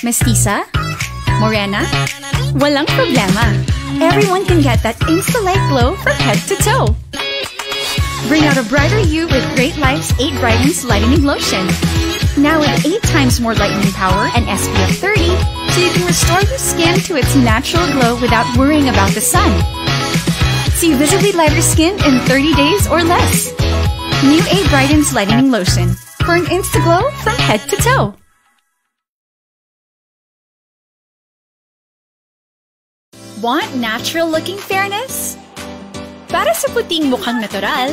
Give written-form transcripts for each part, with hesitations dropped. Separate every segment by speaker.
Speaker 1: Mestiza? Morena? Walang problema. Everyone can get that insta-light glow from head to toe. Bring out a brighter you with Great Life's 8 Brightens Lightening Lotion. Now with 8 times more lightening power and SPF 30, so you can restore your skin to its natural glow without worrying about the sun. See visibly lighter skin in 30 days or less. New 8 Brightens Lightening Lotion for an insta-glow from head to toe. Want natural-looking fairness? Para sa puting mukhang natural,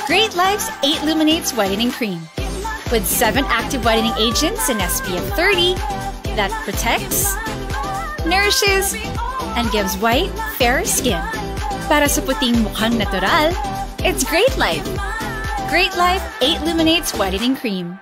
Speaker 1: Great Life's 8 Luminates Whitening Cream with 7 active whitening agents and SPF 30 that protects, nourishes, and gives white, fair skin. Para sa puting mukhang natural, it's Great Life. Great Life 8 Luminates Whitening Cream.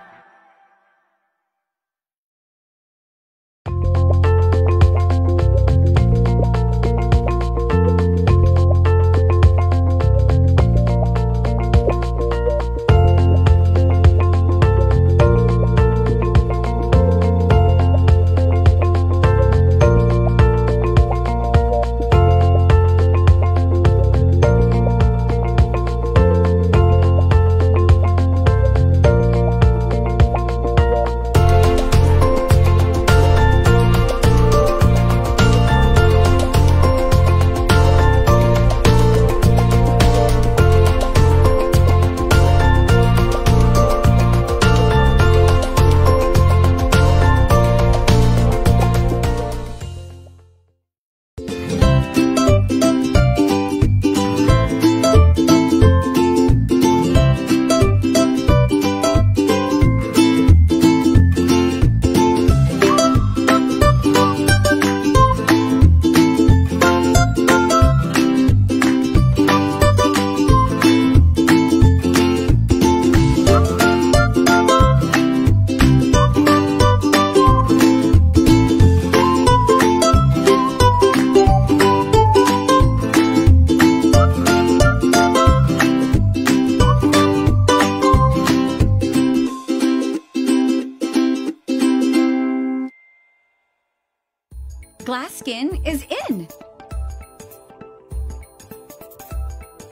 Speaker 1: Glass skin is in!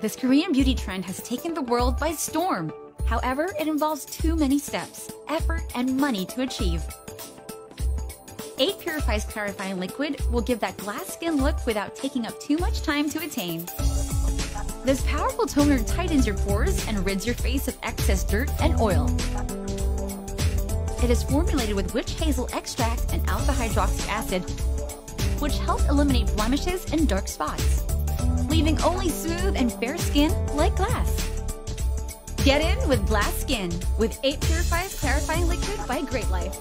Speaker 1: This Korean beauty trend has taken the world by storm. However, it involves too many steps, effort, and money to achieve. 8 Purifies Clarifying Liquid will give that glass skin look without taking up too much time to attain. This powerful toner tightens your pores and rids your face of excess dirt and oil. It is formulated with witch hazel extract and alpha hydroxy acid, which help eliminate blemishes and dark spots, leaving only smooth and fair skin like glass. Get in with glass skin with 8 Purifies Clarifying Liquid by Great Life.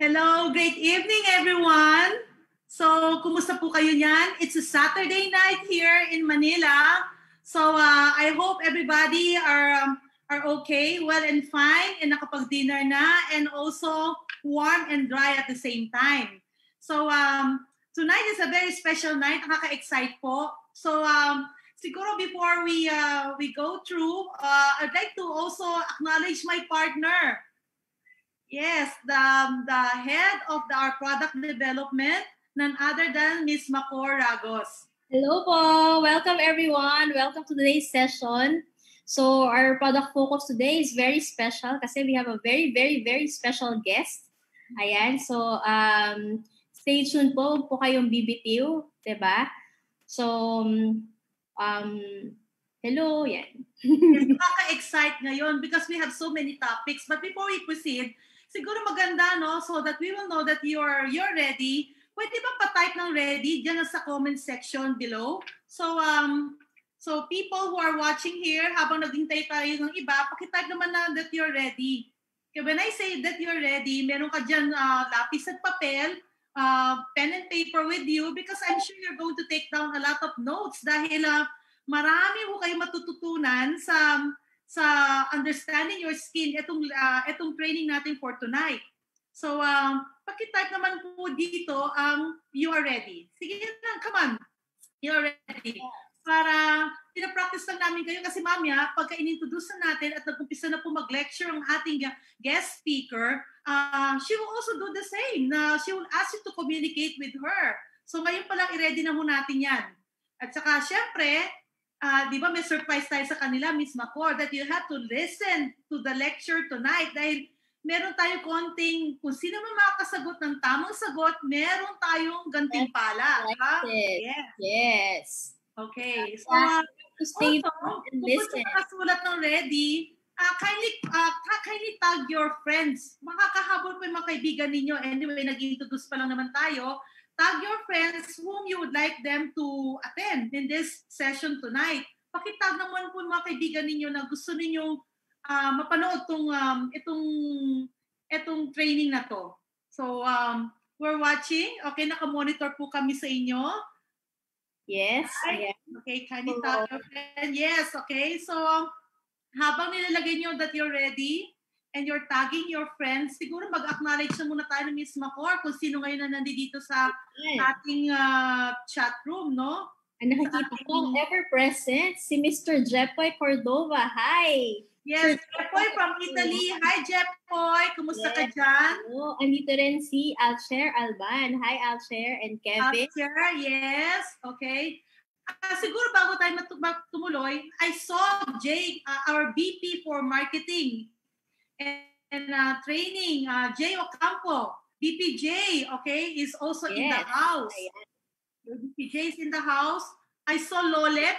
Speaker 2: Hello, great evening everyone. So, kumusta po kayo niyan? It's a Saturday night here in Manila. So, I hope everybody are okay, well and fine, and nakapag-dinner na, and also warm and dry at the same time. So, tonight is a very special night. Nakaka-excite po. So, siguro before we go through, I'd like to also acknowledge my partner. Yes, the head of our product development, none other than Ms. Macor Ragos.
Speaker 3: Hello po! Welcome everyone! Welcome to today's session. So our product focus today is very special kasi we have a very, very, very special guest. Ayan, so stay tuned po, huwag po kayong bibitiw, diba? So, hello, yan.
Speaker 2: Yes, nakaka-excite ngayon because we have so many topics. But before we proceed, siguro maganda, no? So that we will know that you're ready. Pwede ba pa-type ng ready dyan sa comment section below? So, so people who are watching here, habang naghintay tayo ng iba, pakitype naman na that you're ready. Okay, when I say that you're ready, meron ka dyan lapis at papel, pen and paper with you because I'm sure you're going to take down a lot of notes dahil marami ho kayo matututunan sa understanding your skin itong training natin for tonight. So, pakitype naman po dito you are ready. Sige lang, come on. You are ready. Para pinapractice lang namin kayo kasi mamaya, pagka inintroduce na natin at nag-umpisa na po mag-lecture ang ating guest speaker, she will also do the same. She will ask you to communicate with her. So, ngayon pa lang i-ready na ho natin yan. At saka, syempre, di ba may surprise tayo sa kanila, Ms. Macor, that you have to listen to the lecture tonight dahil meron tayo konting, kung sino man makakasagot ng tamang sagot, meron tayong gantimpala.
Speaker 3: Yes. Yes.
Speaker 2: Okay. So,
Speaker 3: stay
Speaker 2: also,
Speaker 3: and
Speaker 2: kung gusto
Speaker 3: listen.
Speaker 2: makasulat ng ready, kindly tag your friends. Makakahabol po yung mga kaibigan ninyo. Anyway, nag-introduce pa lang naman tayo. Tag your friends whom you would like them to attend in this session tonight. Pakitag naman po yung mga kaibigan ninyo na gusto ninyong mapanood itong training na to. So, we're watching. Okay, naka-monitor po kami sa inyo.
Speaker 3: Yes.
Speaker 2: Right? Okay, kindly tag your friend. Yes, okay. So, habang nilalagay nyo that you're ready, and you're tagging your friends, siguro mag-acknowledge na muna tayo ng Ms. Macor kung sino ngayon na nandito sa ating chat room, no?
Speaker 3: Ang nakikita ko, ever-present, si Mr. Jepoy Cordova. Hi!
Speaker 2: Yes, Jepoy from Italy. Hi, Jepoy! Kumusta ka dyan?
Speaker 3: Hello. Andito rin si Alcher Alban. Hi, Alcher and Kevin.
Speaker 2: Alcher, yes. Okay. Siguro bago tayo tumuloy, I saw Jay, our VP for Marketing and Training, Jay Ocampo. VPJ, okay, is also in the house. VPJ is in the house. I saw Lolet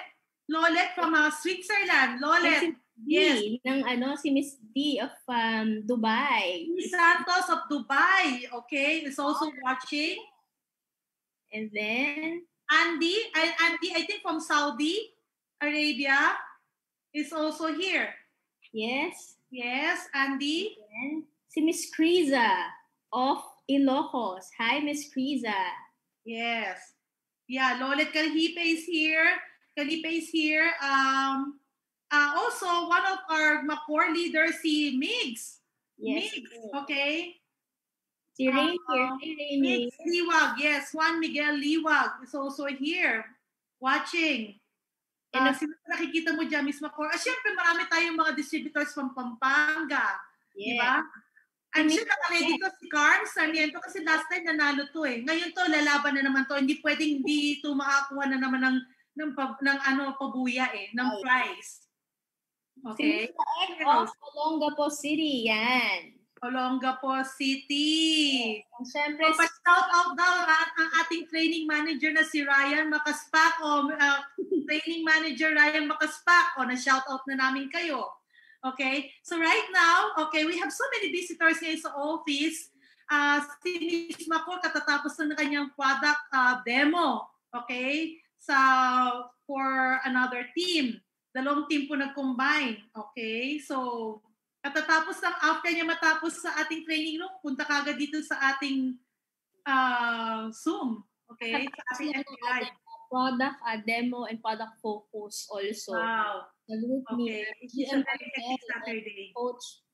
Speaker 2: from Switzerland. Lolet. Yes.
Speaker 3: Si Miss D of Dubai.
Speaker 2: Santos of Dubai, okay, is also watching.
Speaker 3: And then
Speaker 2: Andy, I think from Saudi Arabia, is also here.
Speaker 3: Yes.
Speaker 2: Yes, Andy.
Speaker 3: And si Miss Criza of Ilocos. Hi, Miss Criza.
Speaker 2: Yes. Yeah, Lolet Calhipe is here. Also, one of our Macor leaders, si Migs.
Speaker 3: Yes.
Speaker 2: Migs, okay.
Speaker 3: Si Ray here.
Speaker 2: Migs Liwag, yes. Juan Miguel Liwag is also here watching. Sino nakikita mo dyan, Miss Macor? Siyempre, marami tayong mga distributors from Pampanga. Yeah. Diba? I'm sure naka-ready to si Carm Sarmiento kasi last time nanalo to eh. Ngayon to, lalaban na naman to. Hindi pwedeng hindi to makakuha na naman ng pabuya eh, ng prize. Okay.
Speaker 3: Si of Olongapo City, yan.
Speaker 2: Olongapo City.
Speaker 3: Siyempre,
Speaker 2: shout out daw ang ating training manager na si Ryan Makaspak training manager Ryan Makaspak na-shout out na namin kayo. Okay? So right now, okay, we have so many visitors ngayon sa office. Si Ms. Macor katatapos na kanyang product demo. Okay? For another team. Dalawang team po nag-combine. Okay? So, Katatapos ng after niya matapos sa ating training room, punta kagad dito sa ating Zoom. Okay? Sa ating FB Live.
Speaker 3: Product demo and product focus also.
Speaker 2: Wow.
Speaker 3: Okay.
Speaker 2: It's a very hectic Saturday.
Speaker 3: Coach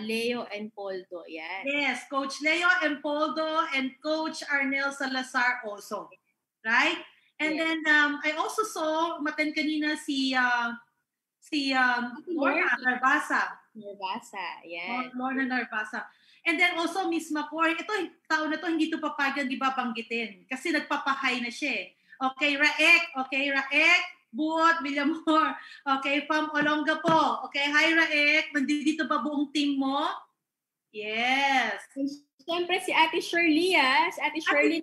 Speaker 3: Leo and Poldo. Yan.
Speaker 2: Yes, Coach Leo and Poldo and Coach Arnel Salazar also. Right? And then I also saw maten kanina si Lorna Narvasa.
Speaker 3: Yeah.
Speaker 2: Lorna Narvasa. And then also Miss Macor, ito taon na to hindi to papagan di ba banggitin kasi nagpapahay na siya. Okay, Raek, Buot, Villamor. Okay, from Olongapo. Okay, hi Raek, nandito ba buong team mo? Yes.
Speaker 3: Siyempre si Ate Shirley, si Ate Shirley.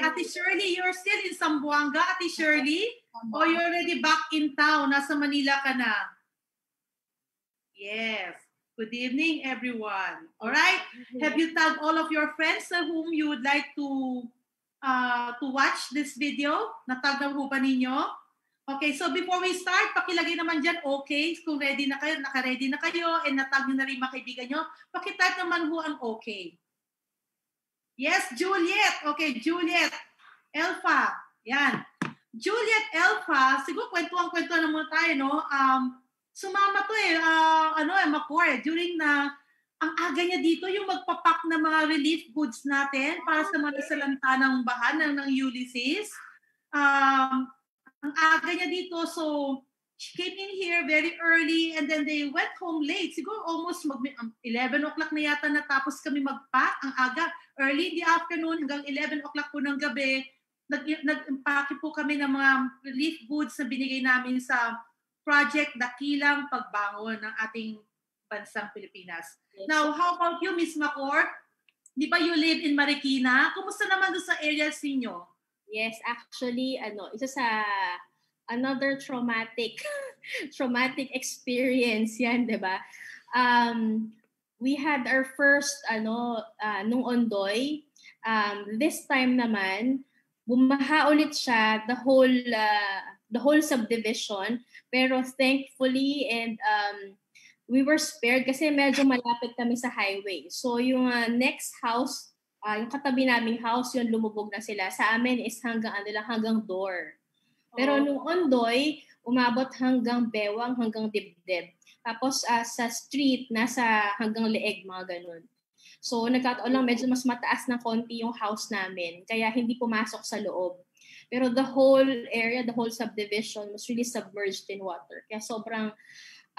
Speaker 2: Ate Shirley, you're still in Zamboanga, Ate Shirley? Or you're already back in town? Nasa Manila ka na? Yes. Good evening, everyone. All right? Have you tagged all of your friends whom you would like to watch this video? Natag na ba ninyo? Okay, so before we start, pakilagay naman dyan, okay, kung ready na kayo, naka-ready na kayo, and natag nyo na rin mga kaibigan nyo, pakitype naman ho ang okay. Yes, Juliet. Okay, Juliet. Elfa. Yan. Juliet Elfa, siguro kwentuhan na muna tayo, no? Sumama to Macor, during na, ang aga niya dito, yung magpapak na mga relief goods natin para sa mga nasalanta ng bahan ng Ulysses. Ang aga niya dito, so she came in here very early and then they went home late. Siguro almost 11 o'clock na yata natapos kami mag-pack. Ang aga, early in the afternoon hanggang 11 o'clock po ng gabi, nag-impake po kami ng mga relief goods na binigay namin sa Project Dakilang Pagbangon ng ating bansang Pilipinas. Yes. Now, how about you, Miss Macor? Di ba you live in Marikina? Kumusta naman doon sa areas ninyo?
Speaker 3: Yes, actually, isa sa another traumatic experience yan, di ba? We had our first, nung Ondoy. This time naman, bumaha ulit siya, the whole subdivision. Pero thankfully, and we were spared kasi medyo malapit kami sa highway. So yung next house, yung katabi naming house, yun lumubog na sila. Sa amin is hanggang door. Pero nung Ondoy, umabot hanggang bewang, hanggang dibdib. Tapos sa street, nasa hanggang leeg, mga ganun. So nagkataon lang medyo mas mataas ng konti yung house namin. Kaya hindi pumasok sa loob. Pero the whole area, the whole subdivision was really submerged in water. Kaya sobrang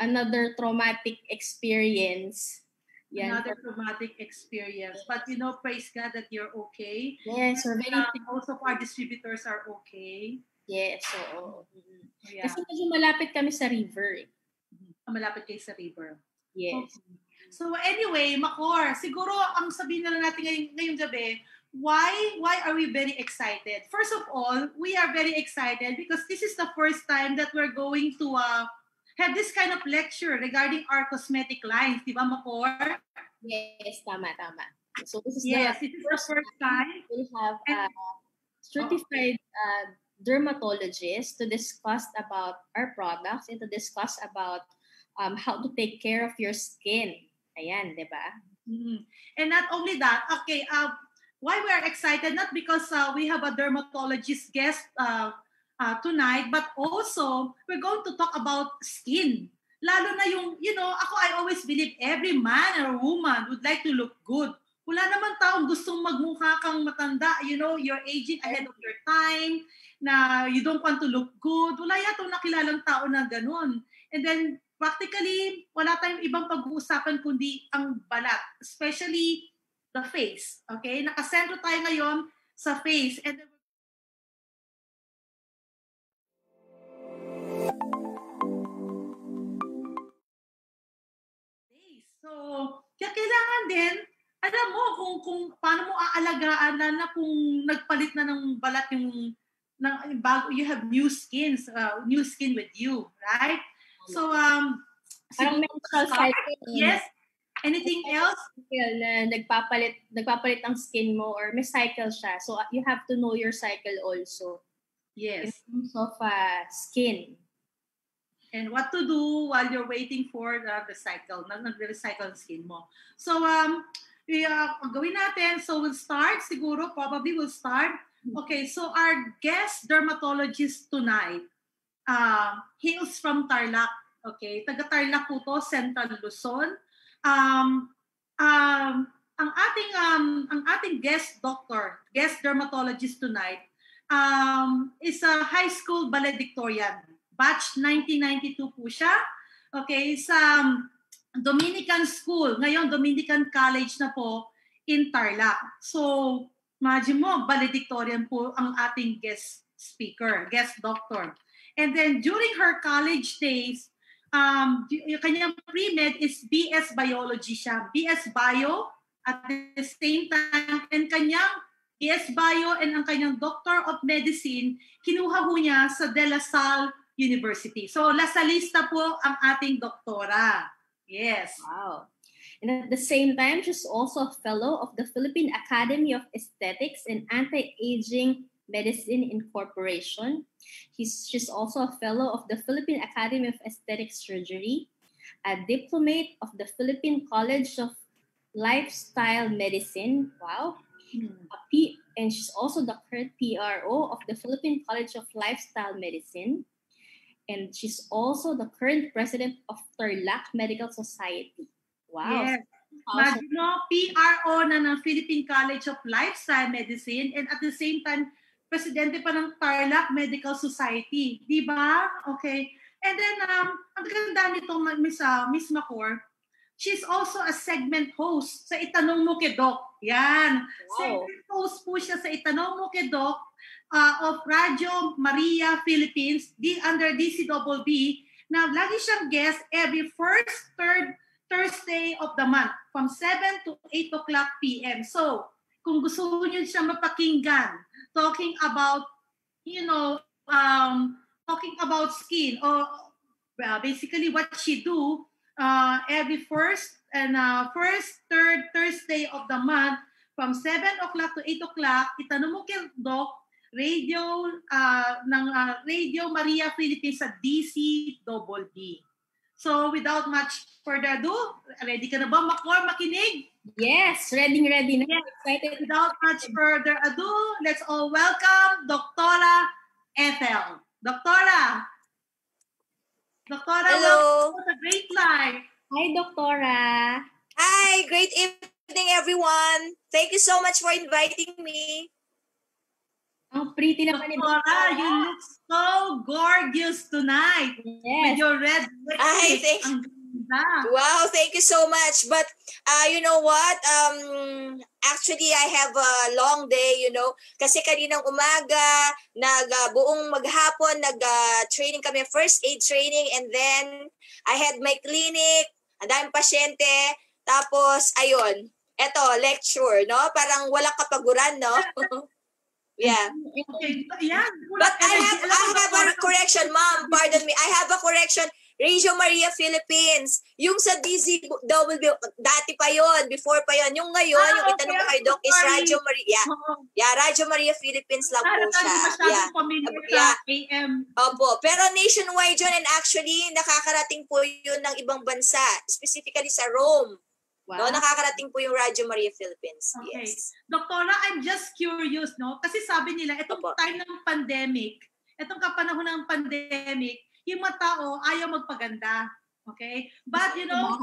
Speaker 3: another traumatic experience.
Speaker 2: Another traumatic experience. But praise God that you're okay.
Speaker 3: Yes, we're very
Speaker 2: also our distributors are okay.
Speaker 3: Yes, so yeah. Kasi medyo malapit kami sa river.
Speaker 2: Malapit kayo sa river.
Speaker 3: Yes.
Speaker 2: Okay. So anyway, Macor, siguro ang sabihin na lang natin ngayong gabi, why are we very excited? First of all, we are very excited because this is the first time that we're going to have this kind of lecture regarding our cosmetic lines, di ba, Macor?
Speaker 3: Yes, tama. So this is
Speaker 2: the first time
Speaker 3: we have certified dermatologists to discuss about our products and to discuss about how to take care of your skin. Ayan, di ba?
Speaker 2: Mm-hmm. And not only that, okay, why we are excited, not because we have a dermatologist guest tonight, but also we're going to talk about skin. Lalo na yung, I always believe every man or woman would like to look good. Wala naman taong gustong magmukha kang matanda, you're aging ahead of your time, na you don't want to look good. Wala yatong nakilalang tao na ganun. And then, practically, wala tayong ibang pag-uusapan kundi ang balat, especially the face. Okay? Nakasentro tayo ngayon sa face. And then, so, kaya kailangan din, alam mo kung paano mo aalagaan na kung nagpalit na ng balat bago you have new skin with you, right? So,
Speaker 3: parang menstrual cycle.
Speaker 2: Yes. Anything else?
Speaker 3: Na nagpapalit ang skin mo or may cycle siya. So, you have to know your cycle also.
Speaker 2: Yes.
Speaker 3: In terms of skin.
Speaker 2: and what to do while you're waiting for the recycle, nag-recycle ang skin mo. So, ang gawin natin, so we'll start, siguro, probably we'll start. Okay, so our guest dermatologist tonight, hails from Tarlac. Okay, taga Tarlac po to, Central Luzon. Ang ating guest doctor, guest dermatologist tonight, is a high school valedictorian. Batch 1992 po siya. Okay, sa Dominican School. Ngayon, Dominican College na po in Tarlac. So, imagine mo, valedictorian po ang ating guest speaker, guest doctor. And then, during her college days, yung kanyang pre-med is BS Biology siya. BS Bio at the same time, and kanyang BS Bio and ang kanyang Doctor of Medicine, kinuha ho niya sa De La Salle University. So, Lasalista po ang ating doktora. Yes.
Speaker 3: Wow. And at the same time, she's also a fellow of the Philippine Academy of Aesthetics and Anti-Aging Medicine Incorporation. She's also a fellow of the Philippine Academy of Aesthetic Surgery, a diplomate of the Philippine College of Lifestyle Medicine. Wow. And she's also the current PRO of the Philippine College of Lifestyle Medicine. And she's also the current president of Tarlac Medical Society. Wow.
Speaker 2: Yes. Imagine mo, PRO na ng Philippine College of Lifestyle Medicine and at the same time, presidente pa ng Tarlac Medical Society. Di ba? Okay. And then, ang ganda nito, Miss Macor, she's also a segment host sa Itanong Mo kay Doc. Yan. Wow. Segment host po siya sa Itanong Mo kay Doc of Radio Maria Philippines, under DCBB, na lagi siyang guest every first, third Thursday of the month from 7 to 8 o'clock p.m. So, kung gusto niyo siya mapakinggan, talking about, talking about skin, or basically what she do every first, third Thursday of the month from 7 o'clock to 8 o'clock, Itanong Mo kay Doc, Radio Radio Maria Philippines sa DCBB. So without much further ado, ready ka na ba, Macor, makinig?
Speaker 3: Yes, ready na.
Speaker 2: Yes. Excited. Without much further ado, let's all welcome Doctora Ethel. Doctora,
Speaker 4: hello.
Speaker 2: Welcome to Great Life.
Speaker 3: Hi, Doctora.
Speaker 4: Hi, great evening, everyone. Thank you so much for inviting me.
Speaker 3: Ang pretty na ni
Speaker 2: Doctora, you look so gorgeous tonight.
Speaker 3: Yes.
Speaker 2: With your red lipstick.
Speaker 4: Ay, thanks.
Speaker 2: Ang ganda.
Speaker 4: Wow, thank you so much. But you know what? Actually, I have a long day, Kasi kaninang umaga, buong maghapon, training kami, first aid training. And then, I had my clinic. Ang daming pasyente. Tapos, ayun. Eto, lecture, no? Parang walang kapaguran, no? Yeah.
Speaker 2: Okay. Yeah.
Speaker 4: But I have a correction, ma'am. Pardon me. I have a correction. Radio Maria Philippines. Yung sa DZW, dati pa yon, before pa yon. Yung ngayon, yung Itanong Mo kay Doc is Radio Maria. Yeah, Radio Maria Philippines lang po siya. Yeah.
Speaker 2: AM.
Speaker 4: Opo. Pero nationwide yun, and actually, nakakarating po yun ng ibang bansa. Specifically sa Rome. Wow. No, nakakarating po yung Radio Maria Philippines.
Speaker 2: Okay.
Speaker 4: Yes.
Speaker 2: Doctora, I'm just curious, no? Kasi sabi nila, itong time ng pandemic, itong kapanahon ng pandemic, yung mga tao ayaw magpaganda. Okay? But, ilang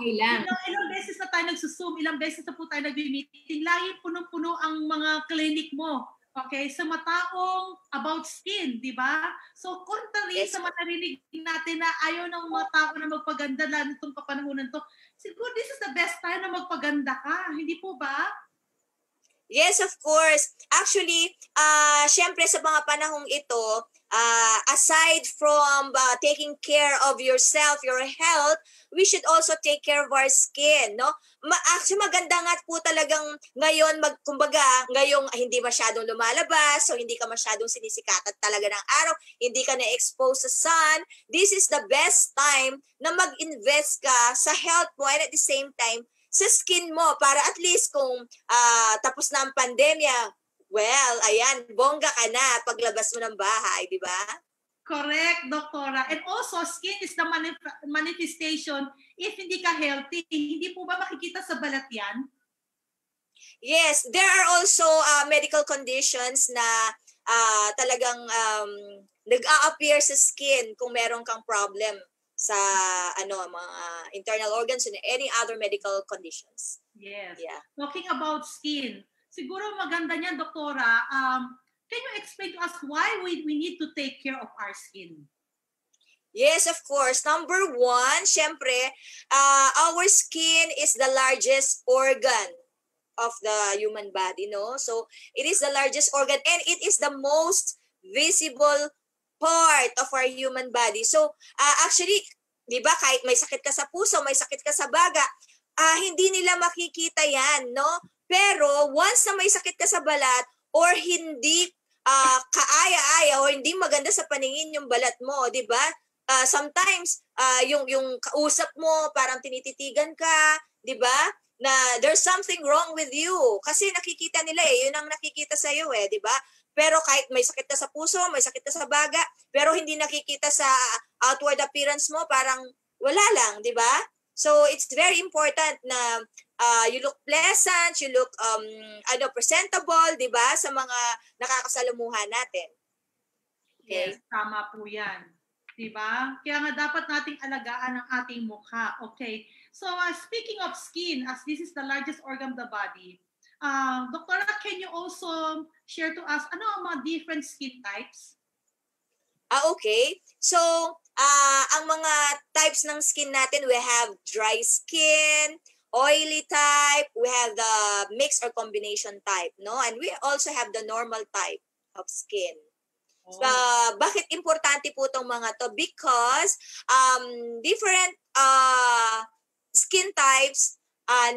Speaker 2: beses na tayo nagsusum, ilang beses na po tayo nag-meeting, lagi punong-puno ang mga clinic mo. Okay? Sa mga taong about skin, di ba? So, contrary sa mga narinig natin na ayaw ng mga tao na magpaganda lalo itong kapanahonan to, siguro this is the best time na magpaganda ka. Hindi po ba?
Speaker 4: Yes, of course. Actually, syempre sa mga panahong ito, aside from taking care of yourself, your health, we should also take care of our skin, no? Actually, maganda nga po talagang ngayon, kumbaga, ngayong hindi masyadong lumalabas, so hindi ka masyadong sinisikatan talaga ng araw, hindi ka na-expose sa sun. This is the best time na mag-invest ka sa health mo and at the same time, sa skin mo para at least kung tapos na ang pandemya, well, ayan, bongga ka na paglabas mo ng bahay, di ba?
Speaker 2: Correct, Doktora. And also, skin is the manifestation if hindi ka healthy. Hindi po ba makikita sa balat yan?
Speaker 4: Yes, there are also medical conditions na talagang nag-a-appear sa skin kung meron kang problem sa mga internal organs and any other medical conditions.
Speaker 2: Yes.
Speaker 4: Yeah.
Speaker 2: Talking about skin, siguro maganda niyan, Doktora. Can you explain to us why we need to take care of our skin?
Speaker 4: Yes, of course. Number one, syempre, our skin is the largest organ of the human body, no? So, it is the largest organ and it is the most visible part of our human body. So, actually, di ba, kahit may sakit ka sa puso, may sakit ka sa baga, hindi nila makikita yan, no? Pero, once na may sakit ka sa balat or hindi kaaya-aya o hindi maganda sa paningin yung balat mo, di ba? Sometimes, yung kausap mo, parang tinititigan ka, di ba? Na there's something wrong with you. Kasi nakikita nila yun ang nakikita sa'yo di ba? Pero kahit may sakit ka sa puso, may sakit ka sa baga, pero hindi nakikita sa outward appearance mo, parang wala lang, di ba? So, it's very important na you look pleasant, you look presentable, di ba? Sa mga nakakasalamuhan natin. Okay?
Speaker 2: Yes, tama po yan. Di ba? Kaya nga dapat nating alagaan ang ating mukha. Okay. So, speaking of skin, as this is the largest organ of the body, Doktora, can you also share to us ano ang mga different skin types?
Speaker 4: Okay. So, ang mga types ng skin natin, we have dry skin, oily type, we have the mix or combination type, no? And we also have the normal type of skin. So, bakit importante po itong mga to? Because different skin types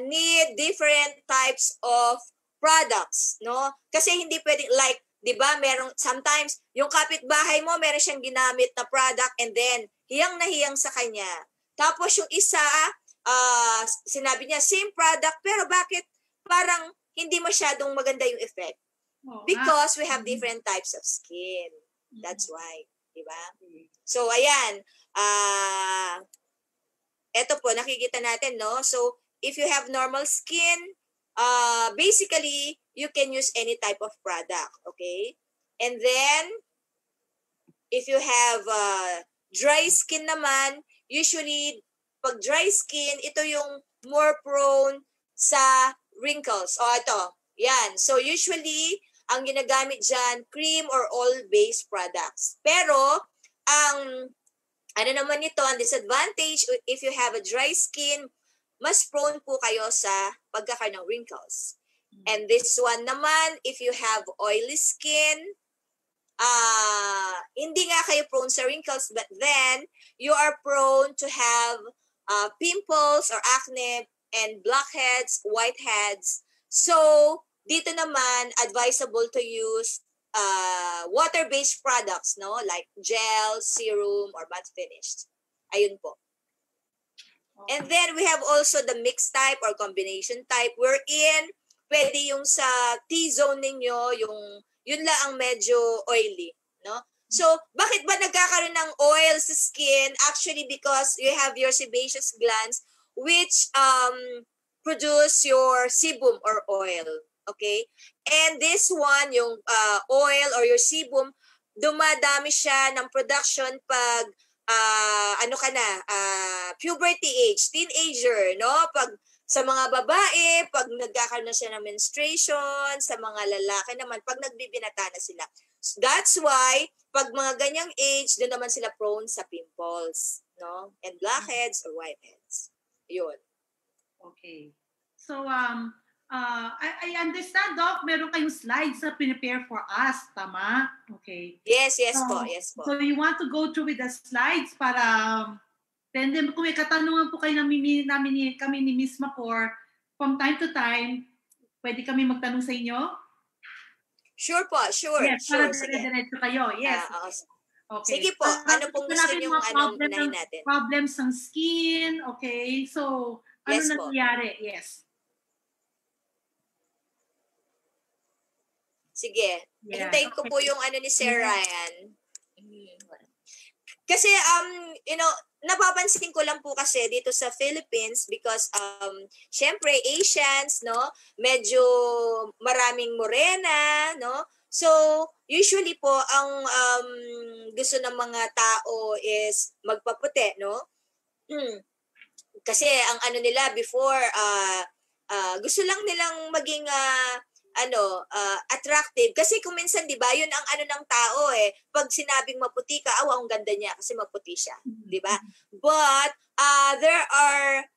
Speaker 4: need different types of products, no? Kasi hindi pwedeng, like, di ba, merong, sometimes, yung kapitbahay mo, meron siyang ginamit na product and then, hiyang na hiyang sa kanya. Tapos yung isa, sinabi niya, same product, pero bakit parang hindi masyadong maganda yung effect? Because we have different types of skin. That's why, di ba? So, ayan. Eto po, nakikita natin, no? So, if you have normal skin, basically, you can use any type of product, okay? And then, if you have dry skin naman, usually, pag dry skin, ito yung more prone sa wrinkles. Ito, yan. So, usually, ang ginagamit dyan, cream or oil-based products. Pero, ang disadvantage, if you have a dry skin, mas prone po kayo sa pagkakaroon ng wrinkles. And this one naman, if you have oily skin, hindi nga kayo prone sa wrinkles, but then, you are prone to have pimples or acne and blackheads, whiteheads. So, dito naman, advisable to use water-based products, no? Like gel, serum, or matte finished. Ayun po. And then, we have also the mixed type or combination type wherein pwede yung sa T-zone ninyo, yun lang ang medyo oily, no? So, bakit ba nagkakaroon ng oil sa skin? Actually, because you have your sebaceous glands which produce your sebum or oil, okay? And this one, yung oil or your sebum, dumadami siya ng production pag puberty age, teenager, no? Pag sa mga babae, pag nagkakaroon na siya ng menstruation, sa mga lalaki naman, pag nagbibinata na sila. So that's why, pag mga ganyang age, doon naman sila prone sa pimples, no? And blackheads or whiteheads. Yun.
Speaker 2: Okay. So, I understand, Doc, meron kayong slides na prepare for us, tama? Okay.
Speaker 4: Yes po.
Speaker 2: So, you want to go through with the slides para, then kung may katanungan po kayo kami ni Miss Macor, from time to time, pwede kami magtanong sa inyo?
Speaker 4: Sure po, sure.
Speaker 2: Yes,
Speaker 4: sure,
Speaker 2: para dire-diretso kayo. Yes.
Speaker 4: Okay. Sige po, ano pong gusto nyo unahin natin?
Speaker 2: Problems ng skin, okay? So, ano
Speaker 4: yes,
Speaker 2: nangyayari? Yes.
Speaker 4: Sige. Yeah. Hintayin ko po yung ni Sir Ryan. Kasi napapansin ko lang po kasi dito sa Philippines because syempre Asians, no, medyo maraming morena, no. So usually po ang gusto ng mga tao is magpaputi, no. Kasi ang ano nila before gusto lang nilang maging attractive. Kasi kung minsan, di ba, yun ang ano ng tao eh. Pag sinabing maputi ka, ang ganda niya kasi maputi siya. Di ba? But, there are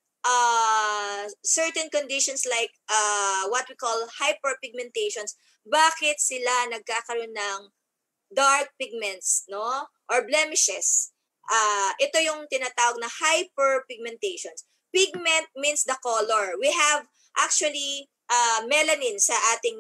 Speaker 4: certain conditions like what we call hyperpigmentations. Bakit sila nagkakaroon ng dark pigments, no? Or blemishes. Ito yung tinatawag na hyperpigmentations. Pigment means the color. We have actually melanin sa ating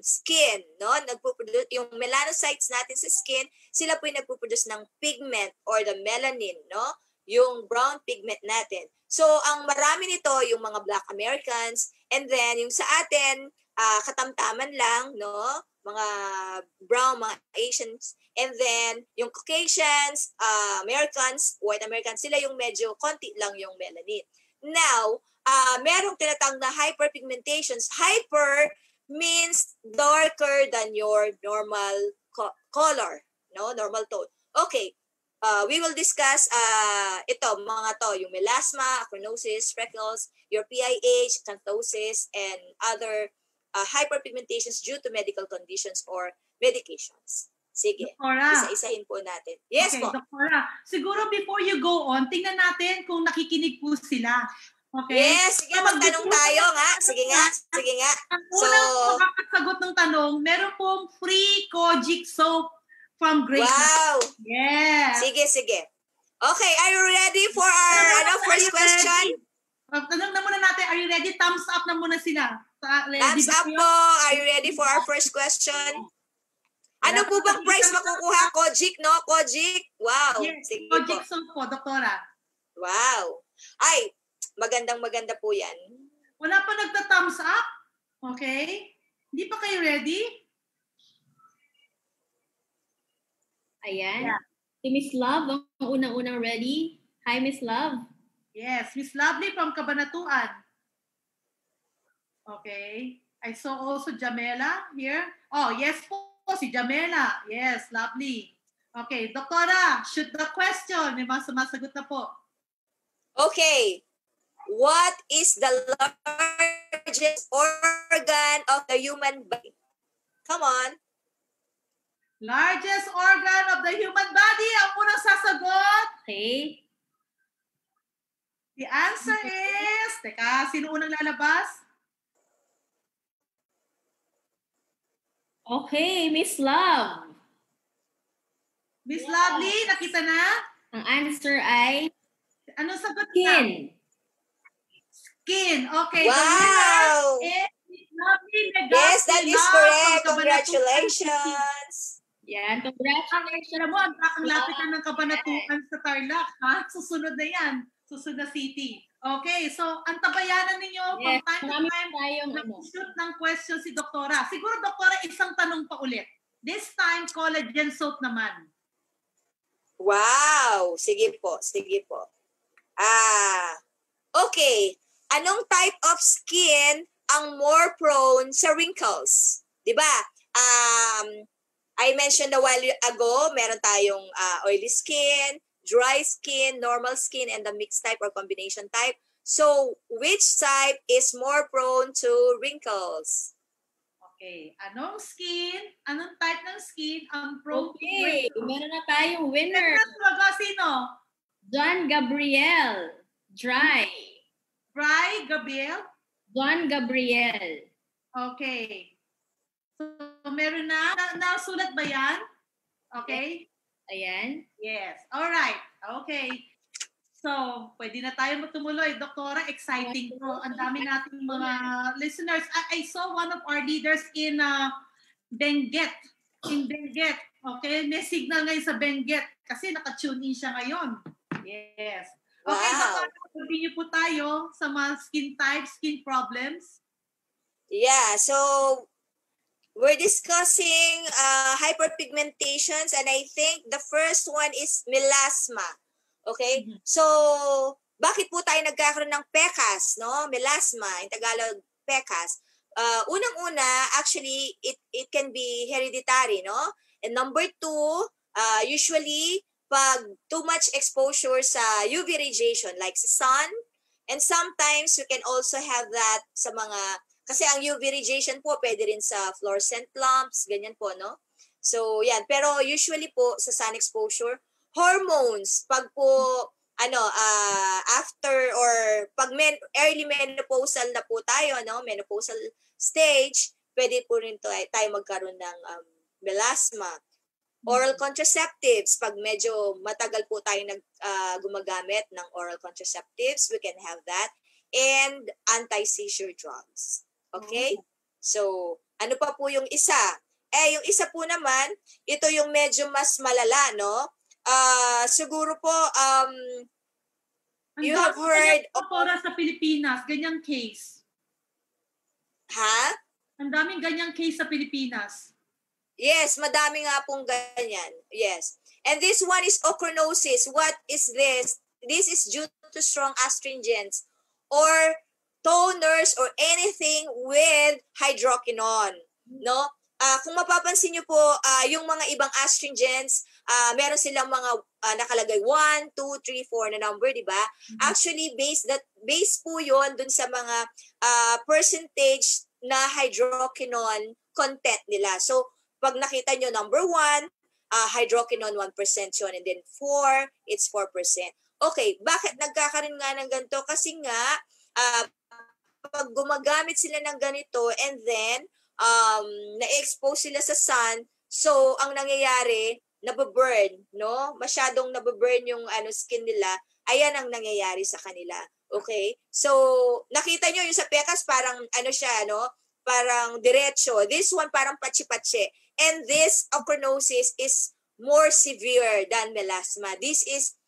Speaker 4: skin, no? Nagpo-produce yung melanocytes natin sa skin, sila po yung nagpo-produce ng pigment or the melanin, no? Yung brown pigment natin. So, ang marami nito yung mga Black Americans, and then yung sa atin katamtaman lang, no? Mga brown, mga Asians, and then yung Caucasians, Americans, white Americans, sila yung medyo konti lang yung melanin. Now, merong tinatawag na hyperpigmentations. Hyper means darker than your normal color, no? Normal tone. Okay, we will discuss mga to, yung melasma, acronosis, freckles, your PIH, xanthosis, and other hyperpigmentations due to medical conditions or medications. Sige, isa-isahin po natin. Yes
Speaker 2: okay,
Speaker 4: po.
Speaker 2: Doktora, siguro before you go on, tingnan natin kung nakikinig po sila. Okay?
Speaker 4: Yes, sige, magtanong tayo nga. Sige nga.
Speaker 2: Ang unang makakasagot ng tanong, meron pong free Kojic soap from Great.
Speaker 4: Wow!
Speaker 2: Yeah.
Speaker 4: Sige. Okay, are you ready for our first question?
Speaker 2: Tanong na muna natin, are you ready? Thumbs up na muna sila.
Speaker 4: Thumbs up po. Are you ready for our first question? Ano po bang prize makukuha? Kojic, no? Kojic? Wow.
Speaker 2: Yes,
Speaker 4: sige
Speaker 2: Kojic
Speaker 4: po.
Speaker 2: soap po, Doktora.
Speaker 4: Wow. Ay, maganda po yan.
Speaker 2: Wala pa nagta-thumbs up? Okay? Hindi pa kayo ready?
Speaker 3: Ayan. Yeah. Si Miss Love, ang unang-unang ready. Hi, Miss Love.
Speaker 2: Yes, Miss Lovely from Cabanatuan. Okay. I saw also Jamela here. Oh, yes po, si Jamela. Yes, lovely. Okay, Doktora, shoot the question. May mga sumasagot na po.
Speaker 4: Okay. What is the largest organ of the human body? Come on.
Speaker 2: Largest organ of the human body. Ang unang sasagot.
Speaker 3: Okay.
Speaker 2: The answer is, teka, sino unang lalabas?
Speaker 3: Okay, Miss Love.
Speaker 2: Miss Lovely, nakita na?
Speaker 3: Ang answer ay
Speaker 2: anong sagot
Speaker 3: skin.
Speaker 2: Skin. Okay.
Speaker 4: Wow!
Speaker 2: The winner is Miss Lovely.
Speaker 4: Yes, that is correct. Congratulations.
Speaker 3: Yan, congratulations.
Speaker 2: Alam mo, ang lapit na ng Cabanatuan sa Tarlac. Ha? Susunod na yan. Susunod na city. Okay, so antabayanan ninyo
Speaker 3: yes,
Speaker 2: from time to time nag-shoot ng question si Doktora. Siguro, Doktora, isang tanong pa ulit. This time, collagen soap naman.
Speaker 4: Wow! Sige po. Okay. Anong type of skin ang more prone sa wrinkles? Diba? I mentioned a while ago, meron tayong oily skin, dry skin, normal skin, and the mixed type or combination type. So, which type is more prone to wrinkles?
Speaker 2: Okay. Anong type ng skin ang prone to
Speaker 3: wrinkles? Okay. Meron na tayong winner.
Speaker 2: Sino?
Speaker 3: John Gabriel. Dry.
Speaker 2: Gabriel?
Speaker 3: John Gabriel.
Speaker 2: Okay. So, meron na. Nasulat ba yan? Okay.
Speaker 3: Ayan.
Speaker 2: Yes. All right. Okay. So, pwede na tayo tumuloy. Doktora, exciting po. Ang dami nating mga listeners. I saw one of our leaders in Benguet. Okay? May signal ngayon sa Benguet kasi naka-tune in siya ngayon. Yes. Okay,
Speaker 4: wow.
Speaker 2: Doktora, continue po tayo sa mga skin types, skin problems.
Speaker 4: Yeah, so we're discussing hyperpigmentations, and I think the first one is melasma. Okay?
Speaker 2: Mhm.
Speaker 4: So, bakit po tayo nagkakaroon ng PECAS, no? Melasma, in Tagalog, PECAS. Unang-una, actually, it can be hereditary, no? And number two, usually, pag too much exposure sa UV radiation, like sa sun, and sometimes you can also have that sa mga, kasi ang UV radiation po, pwede rin sa fluorescent lamps, ganyan po, no? So, yan. Pero usually po, sa sun exposure, hormones, pag po, after or pag early menopausal na po tayo, no? Menopausal stage, pwede po rin tayo magkaroon ng melasma. Oral contraceptives, pag medyo matagal po tayo gumagamit ng oral contraceptives, we can have that. And anti-seizure drugs. Okay? So, ano pa po yung isa? Yung isa po naman, ito yung medyo mas malala, no? Siguro po, you have heard
Speaker 2: of sa Pilipinas, ganyang case.
Speaker 4: Ha?
Speaker 2: Ang daming ganyang case sa Pilipinas.
Speaker 4: Yes, madami nga pong ganyan. Yes. And this one is ochronosis. What is this? This is due to strong astringents or toners or anything with hydroquinone. No? Kung mapapansin nyo po, yung mga ibang astringents, meron silang mga nakalagay 1, 2, 3, 4 na number, di ba? Mm-hmm. Actually, base po yun dun sa mga percentage na hydroquinone content nila. So, pag nakita nyo number 1, hydroquinone 1% yun, and then 4, it's 4%. Okay, bakit nagkakaroon nga ng ganito? Kasi nga, pag gumagamit sila ng ganito and then na-expose sila sa sun, so ang nangyayari, nababurn, no? Masyadong nababurn yung skin nila, ayan ang nangyayari sa kanila. Okay? So, nakita nyo yung sa PECAS, parang siya, no? Parang diretso. This one parang patsi-patsi. And this ochronosis is more severe than melasma. This is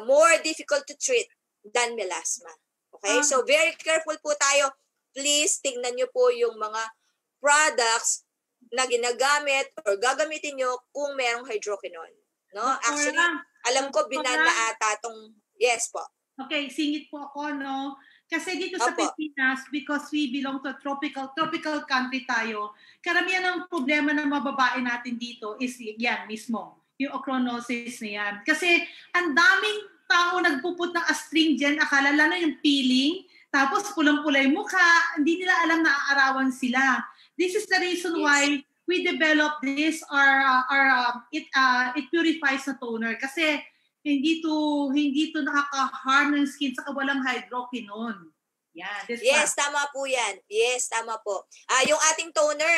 Speaker 4: more difficult to treat than melasma. Okay? So, very careful po tayo. Please, tingnan nyo po yung mga products na ginagamit or gagamitin nyo kung merong hydroquinone. No? Actually, alam ko, binan na ata tong... Yes po.
Speaker 2: Okay, singit po ako, no? Kasi dito sa Pilipinas, because we belong to a tropical country tayo, karamihan ng problema ng mga babae natin dito is yan mismo, yung ochronosis na yan. Kasi ang daming tao nagpuput ng astringent, akala lang na yung peeling, tapos pulang-pulay mukha, hindi nila alam na aarawan sila. This is the reason why we developed this, it purifies na toner. Kasi hindi to nakaka-harm ng skin sa walang hydroquinone. Yeah,
Speaker 4: yes, tama po yan. Yes, tama po. Yung ating toner,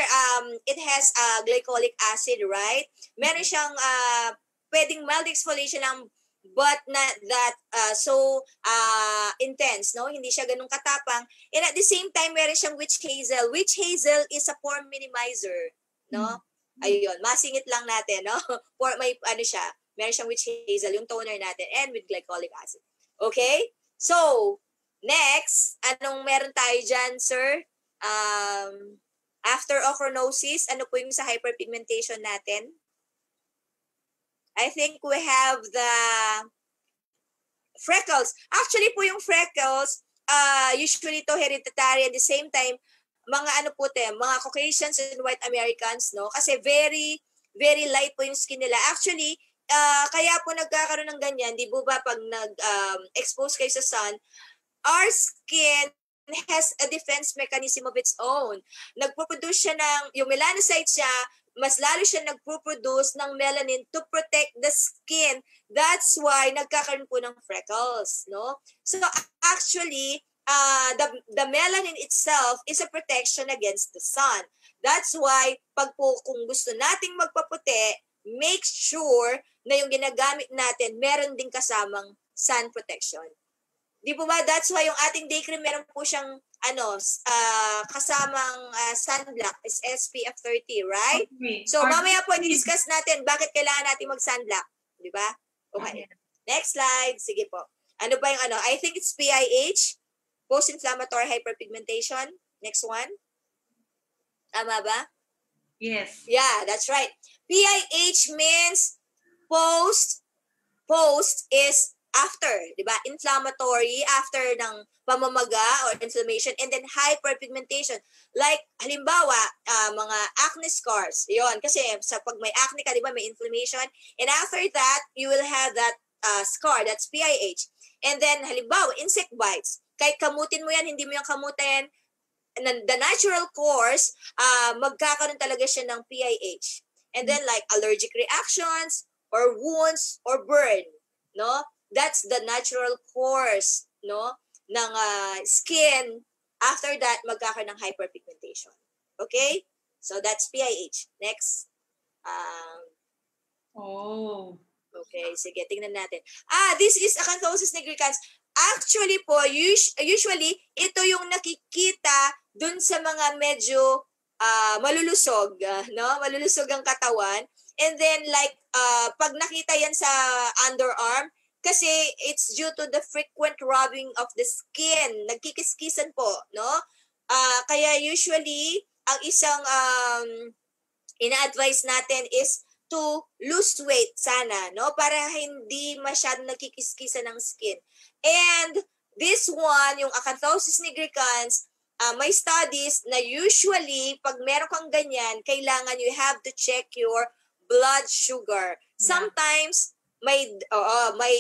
Speaker 4: it has glycolic acid, right? Meron siyang pwedeng mild exfoliation lang, but not that so intense, no? Hindi siya ganun katapang. And at the same time, meron siyang witch hazel. Witch hazel is a pore minimizer, no? Ayun, masingit lang natin, no? May siya. Meron siyang witch hazel, yung toner natin, and with glycolic acid. Okay? So, next, anong meron tayo dyan, sir? After ochronosis, ano po yung sa hyperpigmentation natin? I think we have the freckles. Actually po yung freckles, usually to hereditary at the same time, mga mga Caucasians and white Americans, no? Kasi very, very light po yung skin nila. Actually, kaya po nagkakaroon ng ganyan, di ba pag nag-expose kayo sa sun, our skin has a defense mechanism of its own. Nagpo-produce siya yung melanocytes siya, mas lalo siya nagpo-produce ng melanin to protect the skin. That's why nagkakaroon po ng freckles, no? So actually, the melanin itself is a protection against the sun. That's why kung gusto nating magpaputi, make sure na yung ginagamit natin meron din kasamang sun protection. Di po ba? That's why yung ating day cream meron po siyang kasamang sunblock is SPF 30, right? Okay. So mamaya po i-discuss natin bakit kailangan natin mag-sunblock. Di ba? Okay. Next slide. Sige po. Ano ba yung I think it's PIH, post-inflammatory hyperpigmentation. Next one. Tama ba?
Speaker 2: Yes.
Speaker 4: Yeah, that's right. PIH means post is after, di ba? Inflammatory, after ng pamamaga or inflammation, and then hyperpigmentation. Like, halimbawa, mga acne scars. Yon kasi sa pag may acne ka, di ba, may inflammation. And after that, you will have that scar. That's PIH. And then, halimbawa, insect bites. Kahit kamutin mo yan, hindi mo yan kamutin, the natural course, magkakaroon talaga siya ng PIH. And then, like, allergic reactions, or wounds, or burn, no? That's the natural course, no, ng skin. After that, magkakaroon ng hyperpigmentation. Okay? So that's PIH. Next. Okay, sige, tingnan natin. This is Acanthosis nigricans. Actually po, usually, ito yung nakikita dun sa mga medyo malulusog, no? Malulusog ang katawan. And then, like, pag nakita yan sa underarm, kasi it's due to the frequent rubbing of the skin. Nagkikiskisan po, no? Kaya usually, ang isang ina-advise natin is to lose weight sana, no? Para hindi masyadong nagkikiskisan ng skin. And this one, yung Acanthosis nigricans, may studies na usually, pag meron kang ganyan, kailangan you have to check your blood sugar. Sometimes, may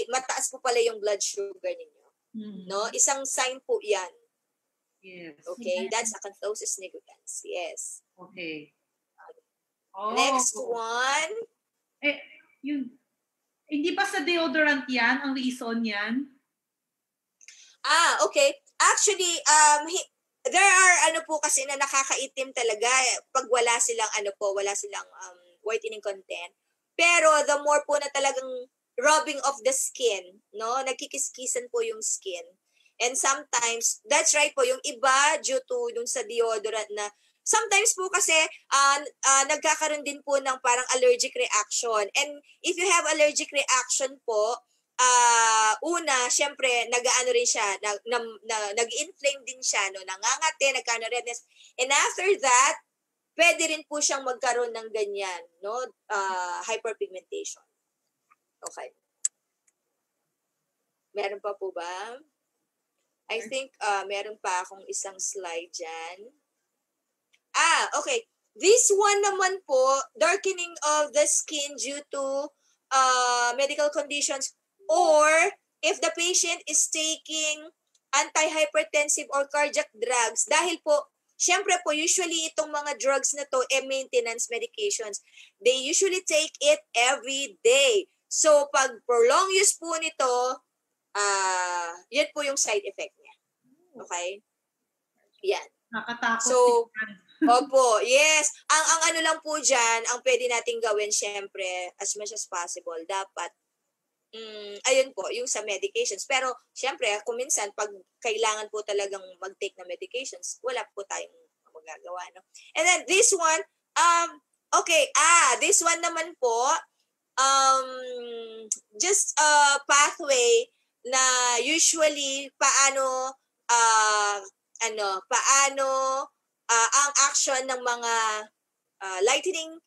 Speaker 4: mataas po pala yung blood sugar ninyo. No? Isang sign po yan.
Speaker 2: Yes.
Speaker 4: Okay? That's Acanthosis nigricans. Yes.
Speaker 2: Okay.
Speaker 4: Next one.
Speaker 2: Hindi ba sa deodorant yan, ang reason yan?
Speaker 4: Okay. Actually, there are po kasi na nakakaitim talaga pag wala silang wala silang whitening content. Pero the more po na talagang rubbing of the skin, no? Nagkikiskisan po yung skin. And sometimes, that's right po, yung iba due to dun sa deodorant na sometimes po kasi nagkakaroon din po ng parang allergic reaction. And if you have allergic reaction po, una, syempre, nag-ano rin siya, nag-inflame din siya, no? Nangangati, nagkano redness. And after that, pwede rin po siyang magkaroon ng ganyan, no? Hyperpigmentation. Okay. Meron pa po ba? I think meron pa akong isang slide dyan. Okay. This one naman po, darkening of the skin due to medical conditions, or if the patient is taking antihypertensive or cardiac drugs, dahil po, syempre po, usually itong mga drugs na to, maintenance medications, they usually take it every day. So, pag prolonged use po nito, yan po yung side effect niya. Okay? Yan.
Speaker 2: Nakatakot.
Speaker 4: So, opo, yes. Ang ano lang po dyan, ang pwede nating gawin, syempre, as much as possible, dapat, ayun po, yung sa medications. Pero, syempre, kung minsan, pag kailangan po talagang mag-take na medications, wala po tayong magagawa, no? And then, this one, okay, this one naman po, just a pathway na usually paano ang action ng mga lightening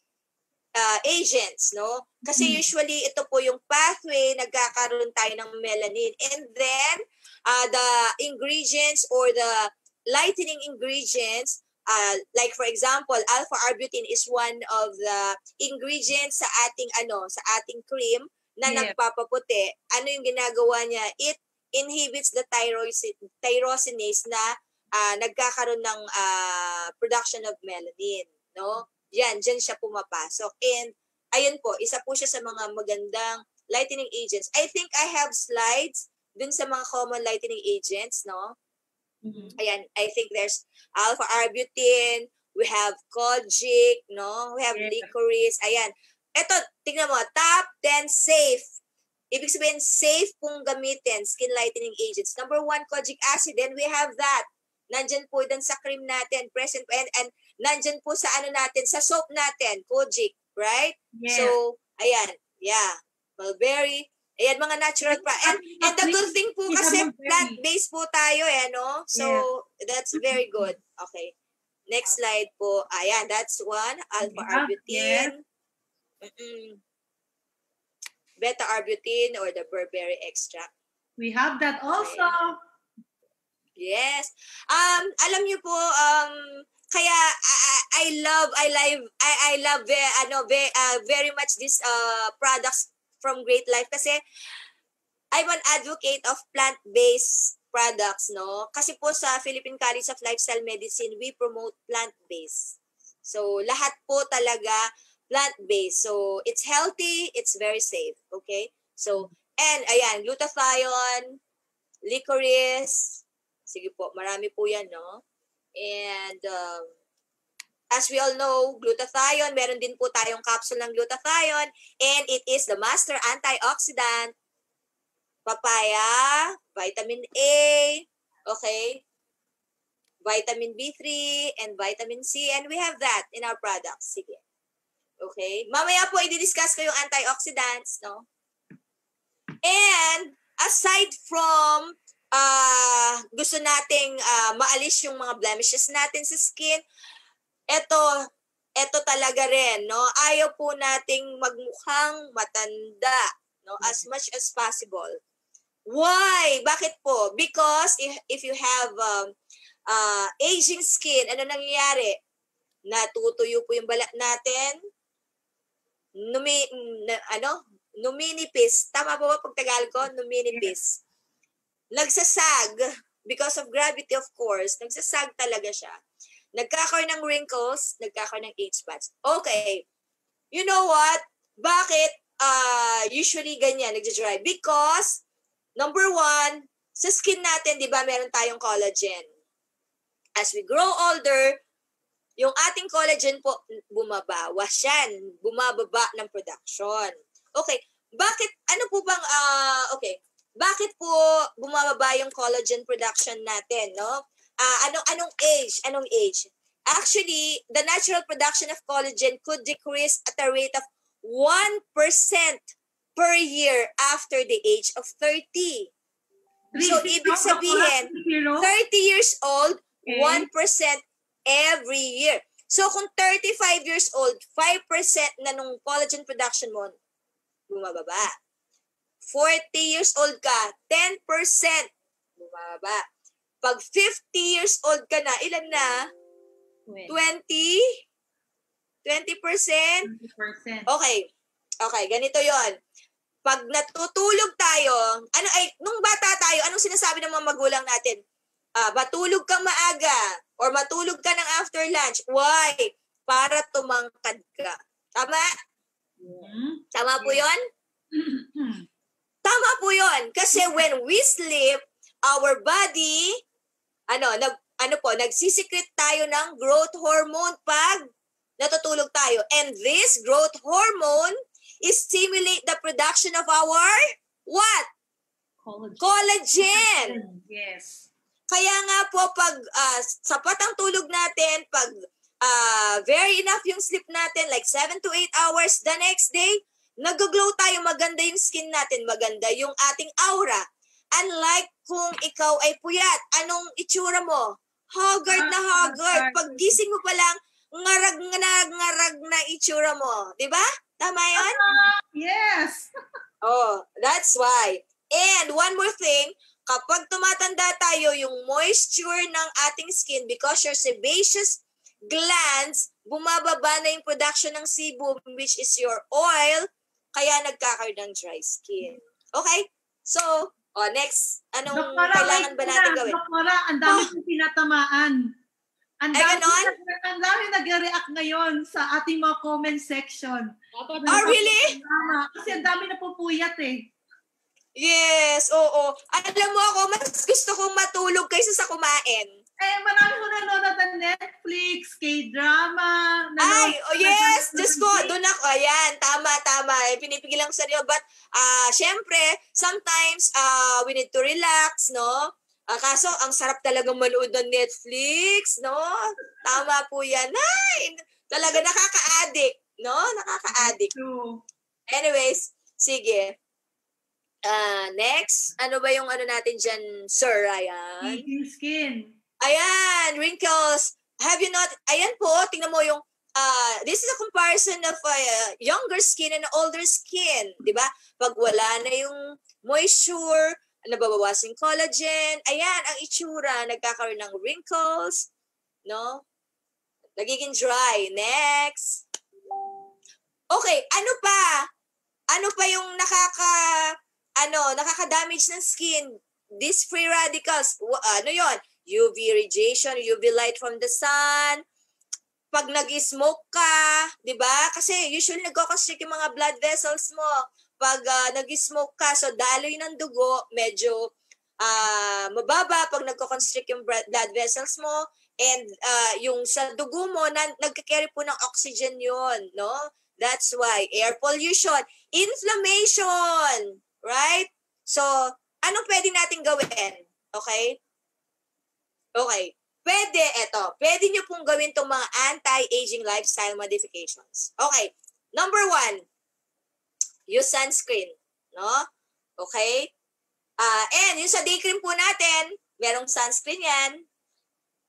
Speaker 4: agents, no? Kasi usually ito po yung pathway, nagkakaroon tayo ng melanin. And then the ingredients or the lightening ingredients, like for example, alpha-arbutin is one of the ingredients sa ating cream na nagpapaputi. Ano yung ginagawa niya? It inhibits the tyrosinase na nagkakaroon ng production of melanin, no? Diyan siya pumapasok. And ayun po, isa po siya sa mga magandang lightening agents. I think I have slides dun sa mga common lightening agents, no? Ayan, I think there's alpha-arbutin, we have kojic, no? We have licorice. Ayan. Ito, tingnan mo, top 10 safe. Ibig sabihin, safe pong gamitin, skin lightening agents. Number 1, kojic acid. Then we have that. Nandyan po din sa cream natin, present, and nandyan po sa sa soap natin, kojic, right?
Speaker 2: Yeah.
Speaker 4: So, ayan, yeah. Mulberry. Ayan, mga natural and the good thing po kasi plant-based po tayo, no? So, that's very good. Okay. Next slide po. Ayan, that's one. Alpha-arbutin. Beta-arbutin or the berberry extract.
Speaker 2: We have that also.
Speaker 4: Yes. Alam niyo po, kaya I love very much this products from Great Life kasi I'm an advocate of plant-based products, no? Kasi po sa Philippine College of Lifestyle Medicine, we promote plant-based. So, lahat po talaga plant-based. So, it's healthy, it's very safe, okay? So, and ayan, glutathione, licorice, sige po, marami po yan, no? And as we all know, glutathione, meron din po tayong capsule ng glutathione, and it is the master antioxidant. Papaya, vitamin A, okay? Vitamin B3 and vitamin C, and we have that in our products. Sige. Okay? Mamaya po, i-discuss ko yung antioxidants, no? And aside from gusto nating maalis yung mga blemishes natin sa skin, eto talaga rin, no? Ayaw po nating magmukhang matanda, no? As much as possible. Why? Bakit po? Because if you have aging skin, ano nangyayari? Natutuyo po yung balat natin. Numinipis. Tama po ba pag Tagalog ko? Numinipis. Nagsasag. Because of gravity, of course. Nagsasag talaga siya. Nagkakaroon ng wrinkles, nagkakaroon ng age spots. Okay. You know what? Bakit usually ganyan nagja-dry? Because number one, sa skin natin, di ba, meron tayong collagen. As we grow older, yung ating collagen po, bumabawas yan. Bumababa ng production. Okay, bakit, ano po bang, bakit po bumababa yung collagen production natin, no? Anong age? Actually, the natural production of collagen could decrease at a rate of 1% per year after the age of 30. So, ibig sabihin, 30 years old, 1% every year. So, kung 35 years old, 5% na nung collagen production mo, bumababa. 40 years old ka, 10% bumababa. Pag 50 years old ka na, ilan na? 20%?
Speaker 2: 20%.
Speaker 4: Okay, ganito yon. Pag natutulog tayo, nung bata tayo, anong sinasabi ng mga magulang natin? Matulog kang maaga or matulog ka ng after lunch. Why? Para tumangkad ka. Tama? Tama po yon? Tama po yon. Kasi when we sleep, our body, nagsisikret tayo ng growth hormone pag natutulog tayo. And this growth hormone stimulate the production of our what? Collagen.
Speaker 2: Yes.
Speaker 4: Kaya nga po pag sapat ang tulog natin, pag very enough yung sleep natin, like 7 to 8 hours, the next day, nag-glow tayo, maganda yung skin natin, maganda yung ating aura. Unlike kung ikaw ay puyat, anong itsura mo? Haggard na haggard. Pag gising mo pa lang, ngarag na itsura mo. Diba? Tama yun?
Speaker 2: Yes.
Speaker 4: That's why. And one more thing, kapag tumatanda tayo, yung moisture ng ating skin, because your sebaceous glands, bumababa na yung production ng sebum, which is your oil, kaya nagkakaroon ng dry skin. Okay? So, next, anong kailangan ba natin gawin?
Speaker 2: Doktora, ang dami kong tinatamaan. Ang dami nag-react ngayon sa ating mga comment section.
Speaker 4: Really?
Speaker 2: Kasi ang dami na pupuyat eh.
Speaker 4: Yes, oo. Alam mo ako, mas gusto kong matulog kaysa sa kumain.
Speaker 2: Marami ko nanonood ng Netflix, K-drama.
Speaker 4: Yes! Diyos ko, doon ako. Ayan, tama. Pinipigilan ko sa sarili. But, syempre, sometimes, we need to relax, no? Kaso, ang sarap talagang manood ng Netflix, no? Tama po yan. Talaga nakaka-addict, no? Nakaka-addict. Anyways, sige. Next, ano ba yung natin dyan, Sir Ryan?
Speaker 2: Aging skin.
Speaker 4: Ayan, wrinkles. have you not, ayan po, tingnan mo yung, this is a comparison of younger skin and older skin, di ba? Pag wala na yung moisture, nababawas yung collagen, ayan, ang itsura, nagkakaroon ng wrinkles, no? Nagiging dry. Next. Okay, ano pa? Ano pa yung nakaka-damage ng skin? These free radicals. Ano yon? UV radiation, UV light from the sun. Pag nag-smoke ka, di ba? Kasi usually nagko-constrict yung mga blood vessels mo. Pag nag-smoke ka, so daloy ng dugo, medyo mababa pag nagko-constrict yung blood vessels mo. And yung sa dugo mo, nagka-carry po ng oxygen yon, no? That's why. Air pollution, inflammation, right? So, anong pwede natin gawin? Okay? Okay. Pwede nyo pong gawin itong mga anti-aging lifestyle modifications. Okay. Number 1, use sunscreen, no? Okay? And yung sa day cream po natin, merong sunscreen yan.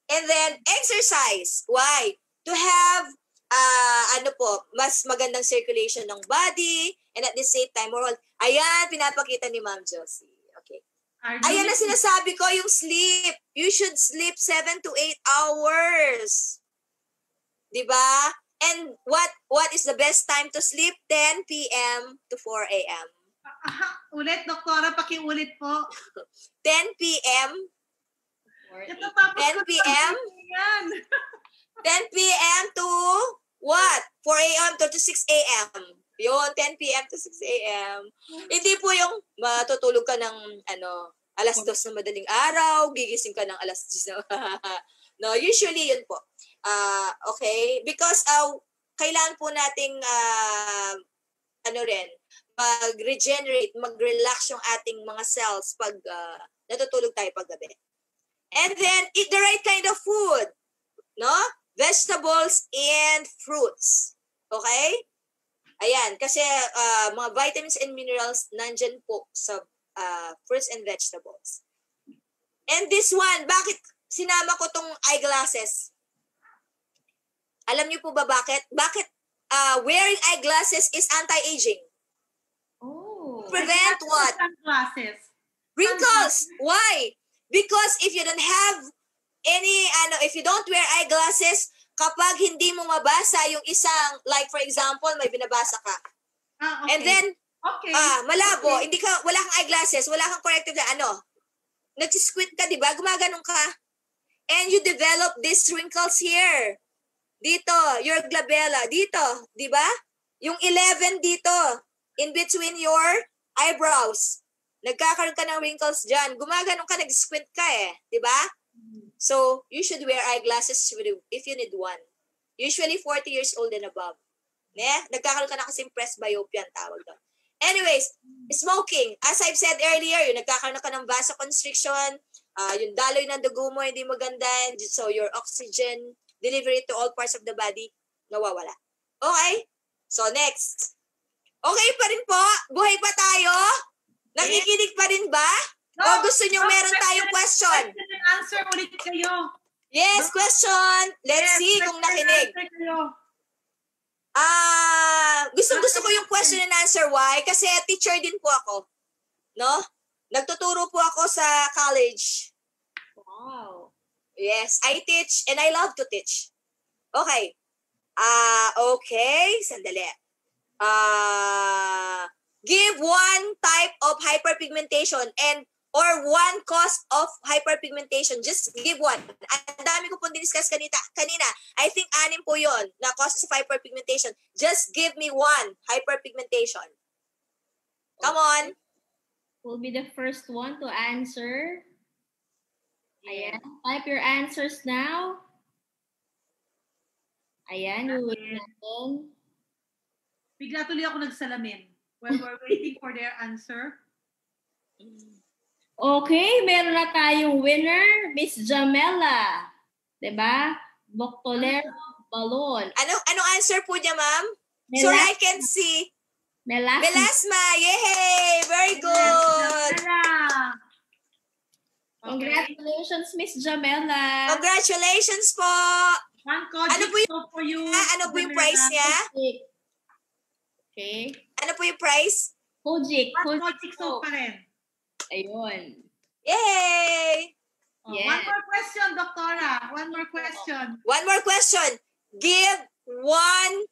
Speaker 4: And then, exercise. Why? To have, mas magandang circulation ng body, and at the same time, ayan, pinapakita ni Ma'am Josie. Okay. Ayan na sinasabi ko, yung sleep. You should sleep 7 to 8 hours. Diba? And what is the best time to sleep? 10 p.m. to 4 a.m.
Speaker 2: Ulit, doktora, pakiulit po.
Speaker 4: 10 p.m. 10 p.m. 10 p.m. to what? 4 a.m. to 6 a.m. Yun, 10 p.m. to 6 a.m. Hindi po yung matutulog ka ng alas 2 na madaling araw, gigising ka ng alas 10 na. No, usually yun po. Okay? Because kailangan po nating mag-regenerate, mag-relax yung ating mga cells pag natutulog tayo paggabi. And then, eat the right kind of food. No? Vegetables and fruits. Okay? Ayan. Kasi mga vitamins and minerals nandyan po sa fruits and vegetables. And this one, bakit sinama ko tong eyeglasses? Alam niyo po ba bakit? Bakit wearing eyeglasses is anti-aging?
Speaker 3: Oh.
Speaker 2: Sunglasses.
Speaker 4: Prevent what? Wrinkles. Why? Because if you don't have if you don't wear eyeglasses, kapag hindi mo mabasa yung isang, like for example, may binabasa ka.
Speaker 2: Okay.
Speaker 4: And then, malabo,
Speaker 2: Okay.
Speaker 4: wala kang eyeglasses, wala kang corrective nagsisquint ka, di ba? Gumaganong ka. And you develop these wrinkles here. Dito, your glabella. Dito, di ba? Yung 11 dito, in between your eyebrows. Nagkakaroon ka ng wrinkles dyan. Gumaganong ka, nag-squint ka di ba? So, you should wear eyeglasses if you need one. Usually 40 years old and above. Nagkakaroon ka na kasing presbyopia, tawag doon. Anyways, smoking. As I've said earlier, yung nagkakaroon ka ng vasoconstriction, yung daloy ng dugo mo hindi maganda, so your oxygen delivery to all parts of the body, nawawala. Okay? So, next. Okay pa rin po? Buhay pa tayo? Nakikinig pa rin ba? O gusto nyo meron tayong question?
Speaker 2: Question and answer ulit kayo.
Speaker 4: Yes, question. Let's see kung nakinig. Gusto ko yung question and answer. Why? Kasi teacher din po ako. No? Nagtuturo po ako sa college.
Speaker 3: Wow.
Speaker 4: Yes, I teach and I love to teach. Okay. Okay. Sandali. Give one type of hyperpigmentation or one cause of hyperpigmentation. Just give one. Ang dami ko pong diniscuss kanina. I think 6 po yon na causes of hyperpigmentation. Just give me one hyperpigmentation. Come on.
Speaker 3: Will be the first one to answer. Ayan. Type your answers now. Ayan.
Speaker 2: Bigla tuloy ako nagsalamin while we're waiting for their answer.
Speaker 3: Okay, meron na tayong winner, Miss Jamela. Diba? Boctolero Balon.
Speaker 4: Anong answer po niya, ma'am? Sorry, I can't see. Melasma. Yay! Very good.
Speaker 3: Congratulations, Miss Jamela.
Speaker 4: Congratulations po.
Speaker 2: One Kojic
Speaker 4: Ano po yung,
Speaker 2: soap for you.
Speaker 4: ano po yung price niya?
Speaker 3: Okay.
Speaker 4: Ano po yung price?
Speaker 3: Kojic.
Speaker 2: One Kojic soap pa rin.
Speaker 3: Ayun.
Speaker 4: Yay!
Speaker 2: Oh,
Speaker 3: Yes.
Speaker 2: One more question, Doktora. One more question.
Speaker 4: One more question. Give one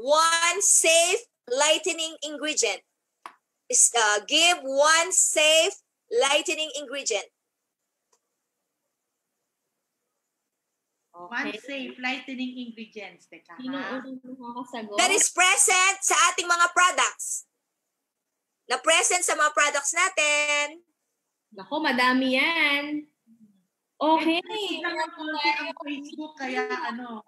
Speaker 4: one safe lightening ingredient. Give one safe lightening ingredient.
Speaker 2: One safe lightening ingredients. Teka,
Speaker 3: Sino
Speaker 2: ha?
Speaker 3: unang makakasagot?
Speaker 4: That is present sa ating mga products. Na present sa mga products natin.
Speaker 3: Nako, madami yan. Okay.
Speaker 2: Tignan ng konti ang Facebook, kaya ano.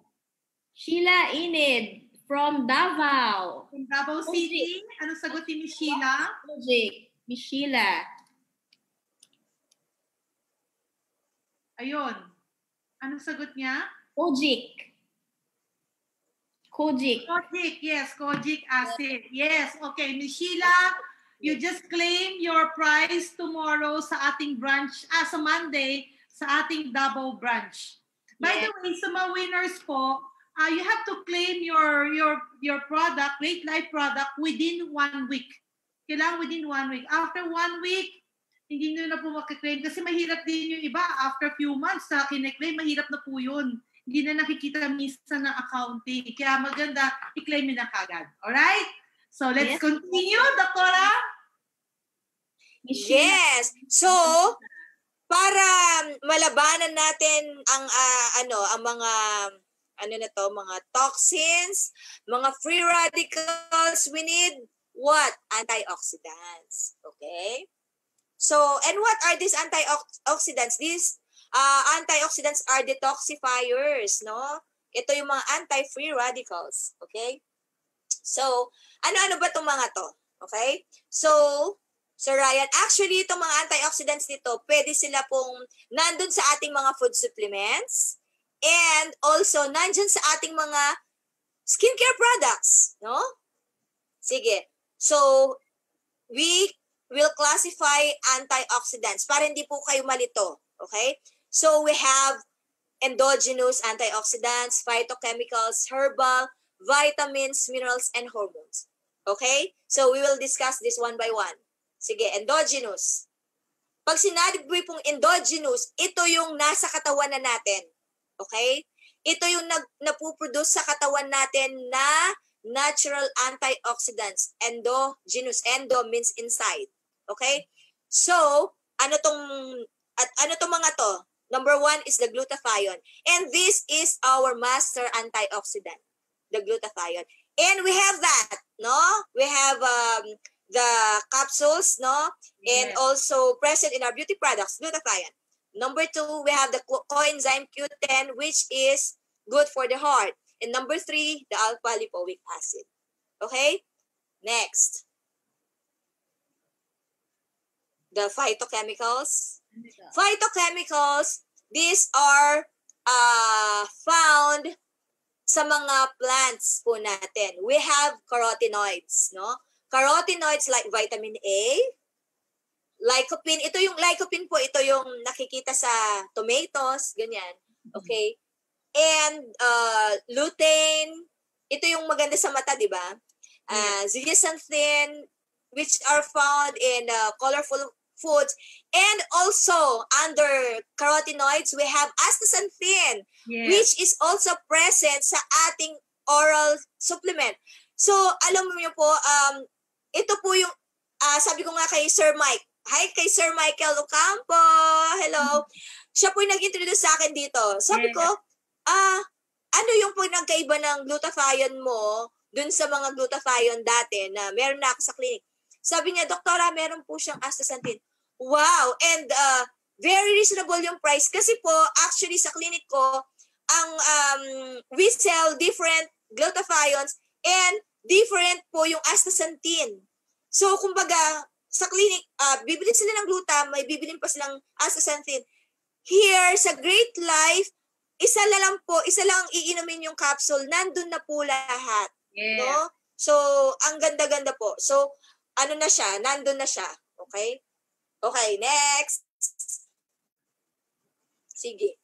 Speaker 3: Sheila Enid from Davao.
Speaker 2: From Davao City, ano sagutin ni Sheila?
Speaker 3: Kojic. Miss Sheila.
Speaker 2: Ayun. Anong sagot niya?
Speaker 3: Kojic. Kojic.
Speaker 2: Kojic, yes. Kojic acid. Yes. Okay, Miss Sheila, you just claim your prize tomorrow sa ating branch, sa Monday, sa ating Davao branch. By the way, sa mga winners po, you have to claim your product, Great Life product, within 1 week. Kailangan within 1 week. After 1 week, hindi nyo na po makaklaim kasi mahirap din yung iba. After few months sa kiniklaim, mahirap na po yun. Hindi na nakikita minsan ng accounting. Kaya maganda, i-claim nyo na kagad. Alright? So, let's continue, Doktora.
Speaker 4: Yes. So, para malabanan natin ang mga toxins, mga free radicals, we need what? Antioxidants. Okay? So, and what are these antioxidants? These antioxidants are detoxifiers, no? Ito yung mga anti-free radicals. Okay? So, ano-ano ba itong mga to? Okay? So, Sir Ryan, actually, itong mga antioxidants nito, pwede sila pong nandun sa ating mga food supplements and also nandyan sa ating mga skincare products, no? Sige. So, we will classify antioxidants para hindi po kayo malito, okay? So, we have endogenous antioxidants, phytochemicals, herbal, vitamins, minerals, and hormones. Okay? So, we will discuss this one by one. Sige, endogenous. Pag sinabi pong endogenous, ito yung nasa katawan na natin. Okay? Ito yung napuproduce sa katawan natin na natural antioxidants. Endogenous. Endo means inside. Okay? So, ano tong mga to? Number 1 is the glutathione. And this is our master antioxidant, the glutathione. And we have that, no? We have the capsules, no? And also present in our beauty products, glutathione. Number 2, we have the coenzyme Q10, which is good for the heart. And number 3, the alpha-lipoic acid. Okay? Next. The phytochemicals. Phytochemicals, these are found sa mga plants po natin. We have carotenoids, no? Carotenoids like vitamin A, lycopene. Ito yung lycopene po, ito yung nakikita sa tomatoes, ganyan. Okay? And lutein, ito yung maganda sa mata, di ba? Zeaxanthin, which are found in colorful foods. And also, under carotenoids, we have astaxanthin, which is also present sa ating oral supplement. So, alam mo niyo po, ito po yung, sabi ko nga kay Sir Mike, hi kay Sir Michael Ocampo, hello. Siya po yung nag-introduce sa akin dito. Sabi ko, ano yung pinagkaiba ng glutathione mo dun sa mga glutathione dati na meron na ako sa clinic? Sabi niya, Doktora, meron po siyang astaxanthin. Wow! And very reasonable yung price. Kasi po, actually sa clinic ko, we sell different glutathiones and different po yung astaxanthin. So, kumbaga, sa clinic, bibili sila ng gluta, may bibilin pa silang astaxanthin. Here, sa Great Life, isa lang iinumin yung capsule, nandun na po lahat. No? So, ang ganda-ganda po. So, ano na siya, nandun na siya. Okay? Okay, next. Sige.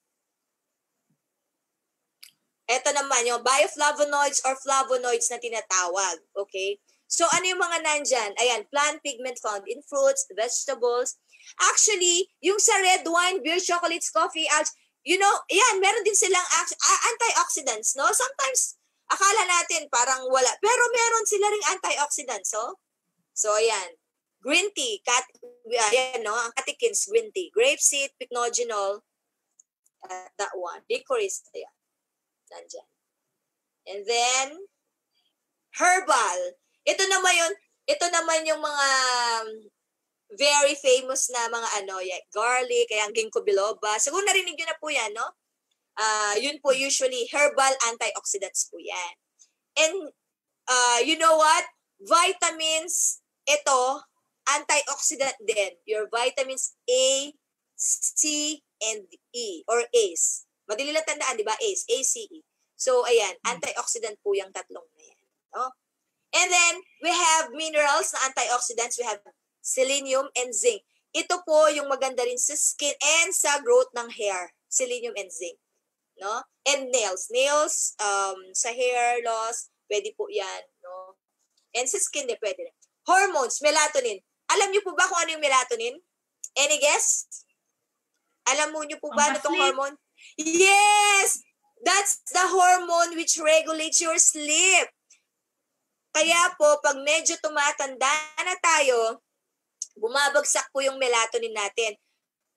Speaker 4: Ito naman yung bioflavonoids or flavonoids na tinatawag. Okay? So, ano yung mga nandyan? Ayan, plant pigment found in fruits, vegetables. Actually, yung sa red wine, beer, chocolates, coffee, yan, meron din silang antioxidants, no? Sometimes, akala natin parang wala. Pero meron sila ring antioxidants, oh. So, ayan. Green tea, ayan, no? Ang catechins, green tea. Grapeseed, pycnogenol, that one. Licorice, ayan. Nandyan. And then, herbal. Ito naman yung mga very famous na mga garlic, kaya ginkgo biloba. Siguro narinig nyo na po yan, no? Yun po usually herbal antioxidants po yan. And you know what? Vitamins, ito, antioxidant din. Your vitamins A, C, and E, or ACE. Madali lang tandaan, di ba? ACE, ACE. So, ayan, antioxidant po yung tatlong na yan. No? And then, we have minerals na antioxidants. We have selenium and zinc. Ito po yung maganda rin sa skin and sa growth ng hair. Selenium and zinc. No? And nails. Nails, sa hair loss, pwede po yan. No? And sa skin, pwede rin. Hormones, melatonin. Alam niyo po ba kung ano yung melatonin? Any guess? Alam mo niyo po ba na itong hormone? Yes! That's the hormone which regulates your sleep. Kaya po, pag medyo tumatanda na tayo, bumabagsak po yung melatonin natin.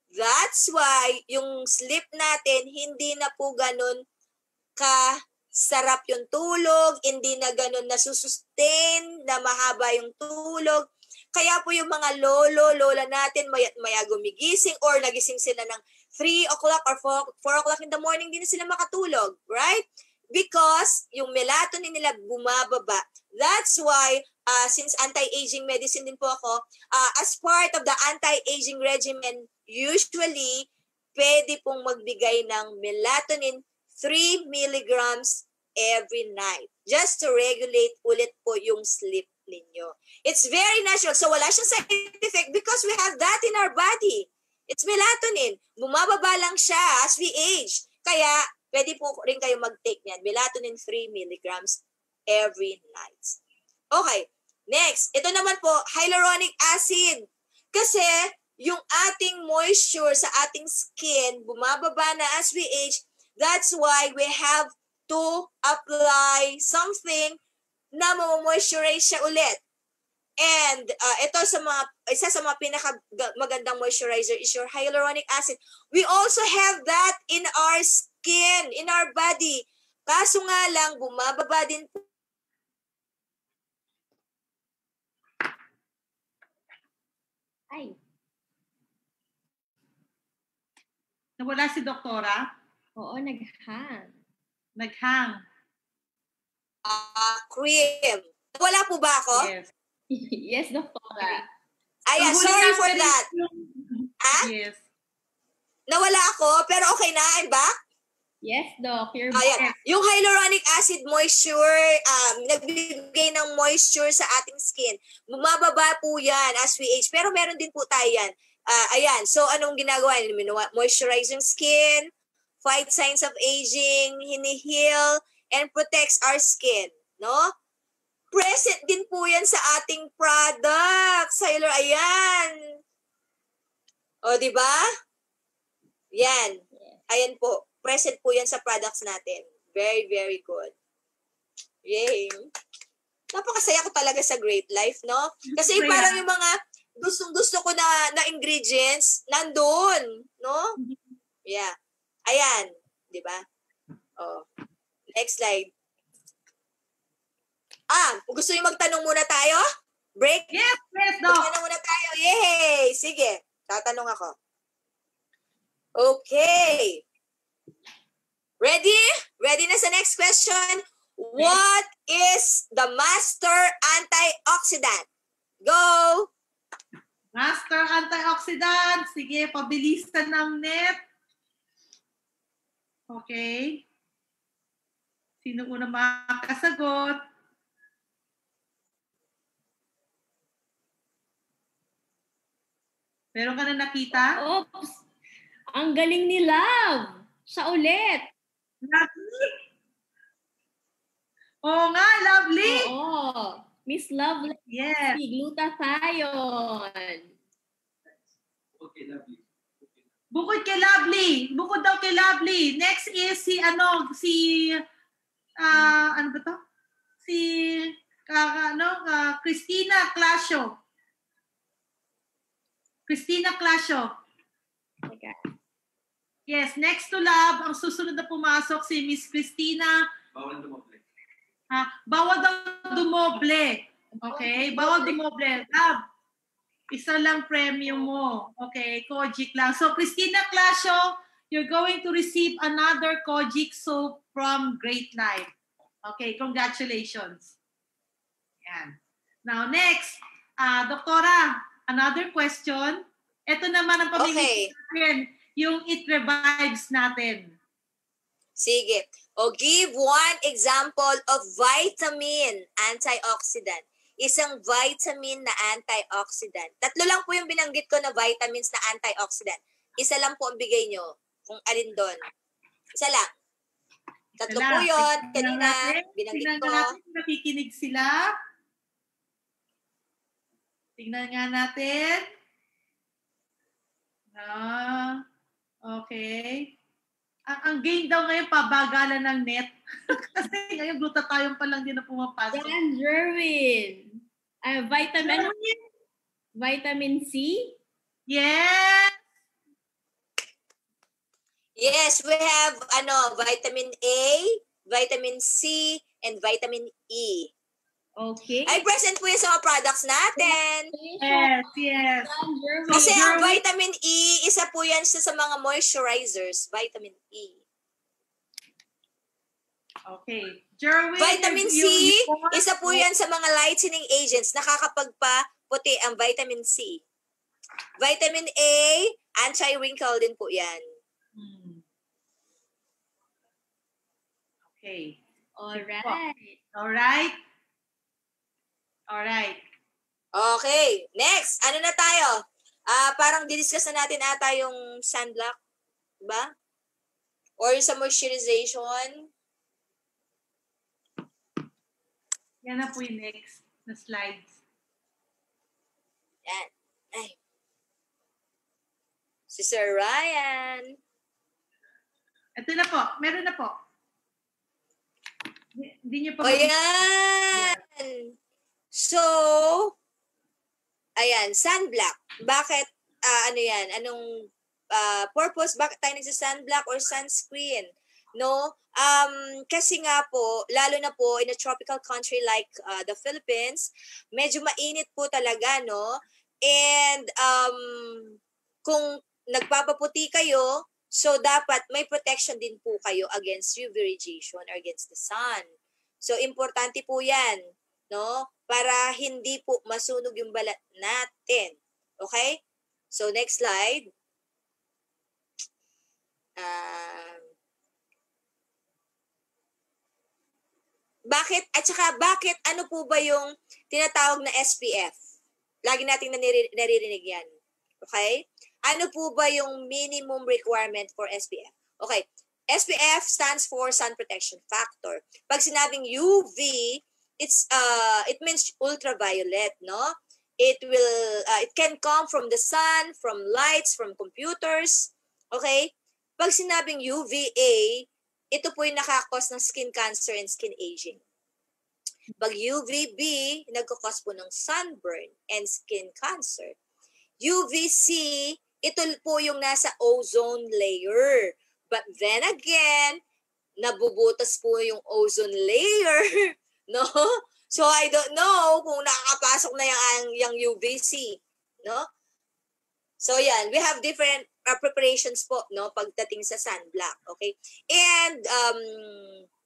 Speaker 4: That's why yung sleep natin, hindi na po ganun kasarap yung tulog, hindi na ganun nasusustain, na mahaba yung tulog. Kaya po yung mga lola natin, maya gumigising or nagising sila ng 3 o'clock or 4 o'clock in the morning, hindi na sila makatulog, right? Because yung melatonin nila bumababa. That's why, since anti-aging medicine din po ako, as part of the anti-aging regimen, usually, pwede pong magbigay ng melatonin 3 milligrams every night. Just to regulate ulit po yung sleep ninyo. It's very natural. So wala siyang side effect because we have that in our body. It's melatonin. Bumababa lang siya as we age. Kaya, pwede po rin kayo mag-take niyan. Melatonin 3 milligrams every night. Okay. Next. Ito naman po, hyaluronic acid. Kasi, yung ating moisture sa ating skin, bumababa na as we age. That's why we have to apply something na mo-moisturize siya ulit. And ito isa sa mga pinakamagandang moisturizer is your hyaluronic acid. We also have that in our skin, in our body. Kaso nga lang, bumababa din po.
Speaker 3: Ay.
Speaker 2: Nawala si Doktora?
Speaker 3: Oo, naghang.
Speaker 2: Naghang.
Speaker 4: Cream. Wala po ba ako?
Speaker 2: Yes.
Speaker 3: Yes, Doktora.
Speaker 4: Ayan, sorry for that.
Speaker 2: Yes.
Speaker 4: Nawala ako, pero okay na. I'm back?
Speaker 3: Yes, Doc. You're
Speaker 4: back. Yung hyaluronic acid moisture, nagbibigay ng moisture sa ating skin. Bumababa po yan as we age. Pero meron din po tayo yan. Ayan, so anong ginagawa? Moisturize yung skin, fight signs of aging, hinihil, and protects our skin. No? Present din po yan sa ating products. Ayan. O, di ba? Yan. Ayan po. Present po yan sa products natin. Very, very good. Yay. Napakasaya ko talaga sa Great Life, no? Kasi parang yung mga gustong-gusto ko na ingredients, nandun, no? Yeah. Ayan. Di ba? Oh. Next slide. Gusto niyo magtanong muna tayo? Break?
Speaker 2: Yes, Doc.
Speaker 4: Magtanong muna tayo. Yay! Sige. Tatanong ako. Okay. Ready? Ready na sa next question? What is the master antioxidant? Go!
Speaker 2: Master antioxidant. Sige, pabilisan ng net. Okay. Sino una makakasagot? Meron ka na nakita?
Speaker 3: Oops! Ang galing ni Love! Siya ulit!
Speaker 2: Lovely? Oo nga, lovely!
Speaker 3: Oo! Miss Lovely!
Speaker 2: Yes.
Speaker 3: Glutathione!
Speaker 5: Okay, lovely.
Speaker 2: Bukod kay Lovely. Bukod daw kay Lovely. Next is ano ba to? Christina Clasio. Christina Clasio.
Speaker 3: Okay.
Speaker 2: Yes, next to Love, ang susunod na pumasok si Miss Christina.
Speaker 5: Bawal dumoble.
Speaker 2: Bawal daw dumoble. Okay? Bawal dumoble. Love, isa lang premium mo. Okay? Kojic lang. So, Christina Clasio, you're going to receive another Kojic soap from Great Life. Okay? Congratulations. Yan. Now, next, Doktora, another question. Ito naman ang pamimigay natin, yung It Revives natin.
Speaker 4: Sige. O give one example of vitamin antioxidant. Isang vitamin na antioxidant. 3 lang po yung binanggit ko na vitamins na antioxidant. Isa lang po ang bigay nyo. Kung alin doon. Isa lang. 3 po yun. Kanina, binanggit ko.
Speaker 2: Tingnan natin kung nakikinig sila. Tingnan nga natin. Okay. Ang gain daw ngayon, pabagalan ng net. Kasi ngayon, glutathione pa lang din na pumapasok.
Speaker 3: Yan, Jerwin. Vitamin C?
Speaker 2: Yes!
Speaker 4: Yes, we have vitamin A, vitamin C, and vitamin E.
Speaker 3: Okay.
Speaker 4: Ay, present po yan sa mga products natin.
Speaker 2: Yes.
Speaker 4: Kasi ang vitamin E, isa po yan sa mga moisturizers. Vitamin E.
Speaker 2: Okay. Jerwin,
Speaker 4: Vitamin C, isa po yan sa mga lightening agents. Nakakapagpaputi ang vitamin C. Vitamin A, anti-wrinkle din po yan.
Speaker 2: Okay.
Speaker 3: Alright.
Speaker 2: Alright.
Speaker 4: Okay. Next, ano na tayo? Parang didiscuss na natin ata yung sunblock. Diba? Or sa moisturization.
Speaker 2: Yan na po yung next na slides.
Speaker 4: Yan. Ay. Si Sir Ryan.
Speaker 2: Ito na po. Meron na po. Hindi niyo pa.
Speaker 4: O yan! So, ayan, sunblock. Bakit, ano yan? Anong purpose? Bakit tayo nagsa-sunblock or sunscreen? No? Kasi nga po, lalo na po in a tropical country like the Philippines, medyo mainit po talaga, no? And kung nagpapaputi kayo, so dapat may protection din po kayo against UV radiation or against the sun. So, importante po yan, no? Para hindi po masunog yung balat natin. Okay? So, next slide. Bakit? At saka, bakit? Ano po ba yung tinatawag na SPF? Lagi nating naririnig yan. Okay? Ano po ba yung minimum requirement for SPF? Okay. SPF stands for Sun Protection Factor. Pag sinabing UV, it means ultraviolet, no? It can come from the sun, from lights, from computers. Okay? Pag sinabing UVA, ito po yung nakakos ng skin cancer and skin aging. Pag UVB, nagkakos po ng sunburn and skin cancer. UVC, ito po yung nasa ozone layer. But then again, nabubutas po yung ozone layer. No? So, I don't know kung nakakapasok na yung UVC. No? So, yan. We have different preparations po, no? Pagdating sa sunblock. Okay? And,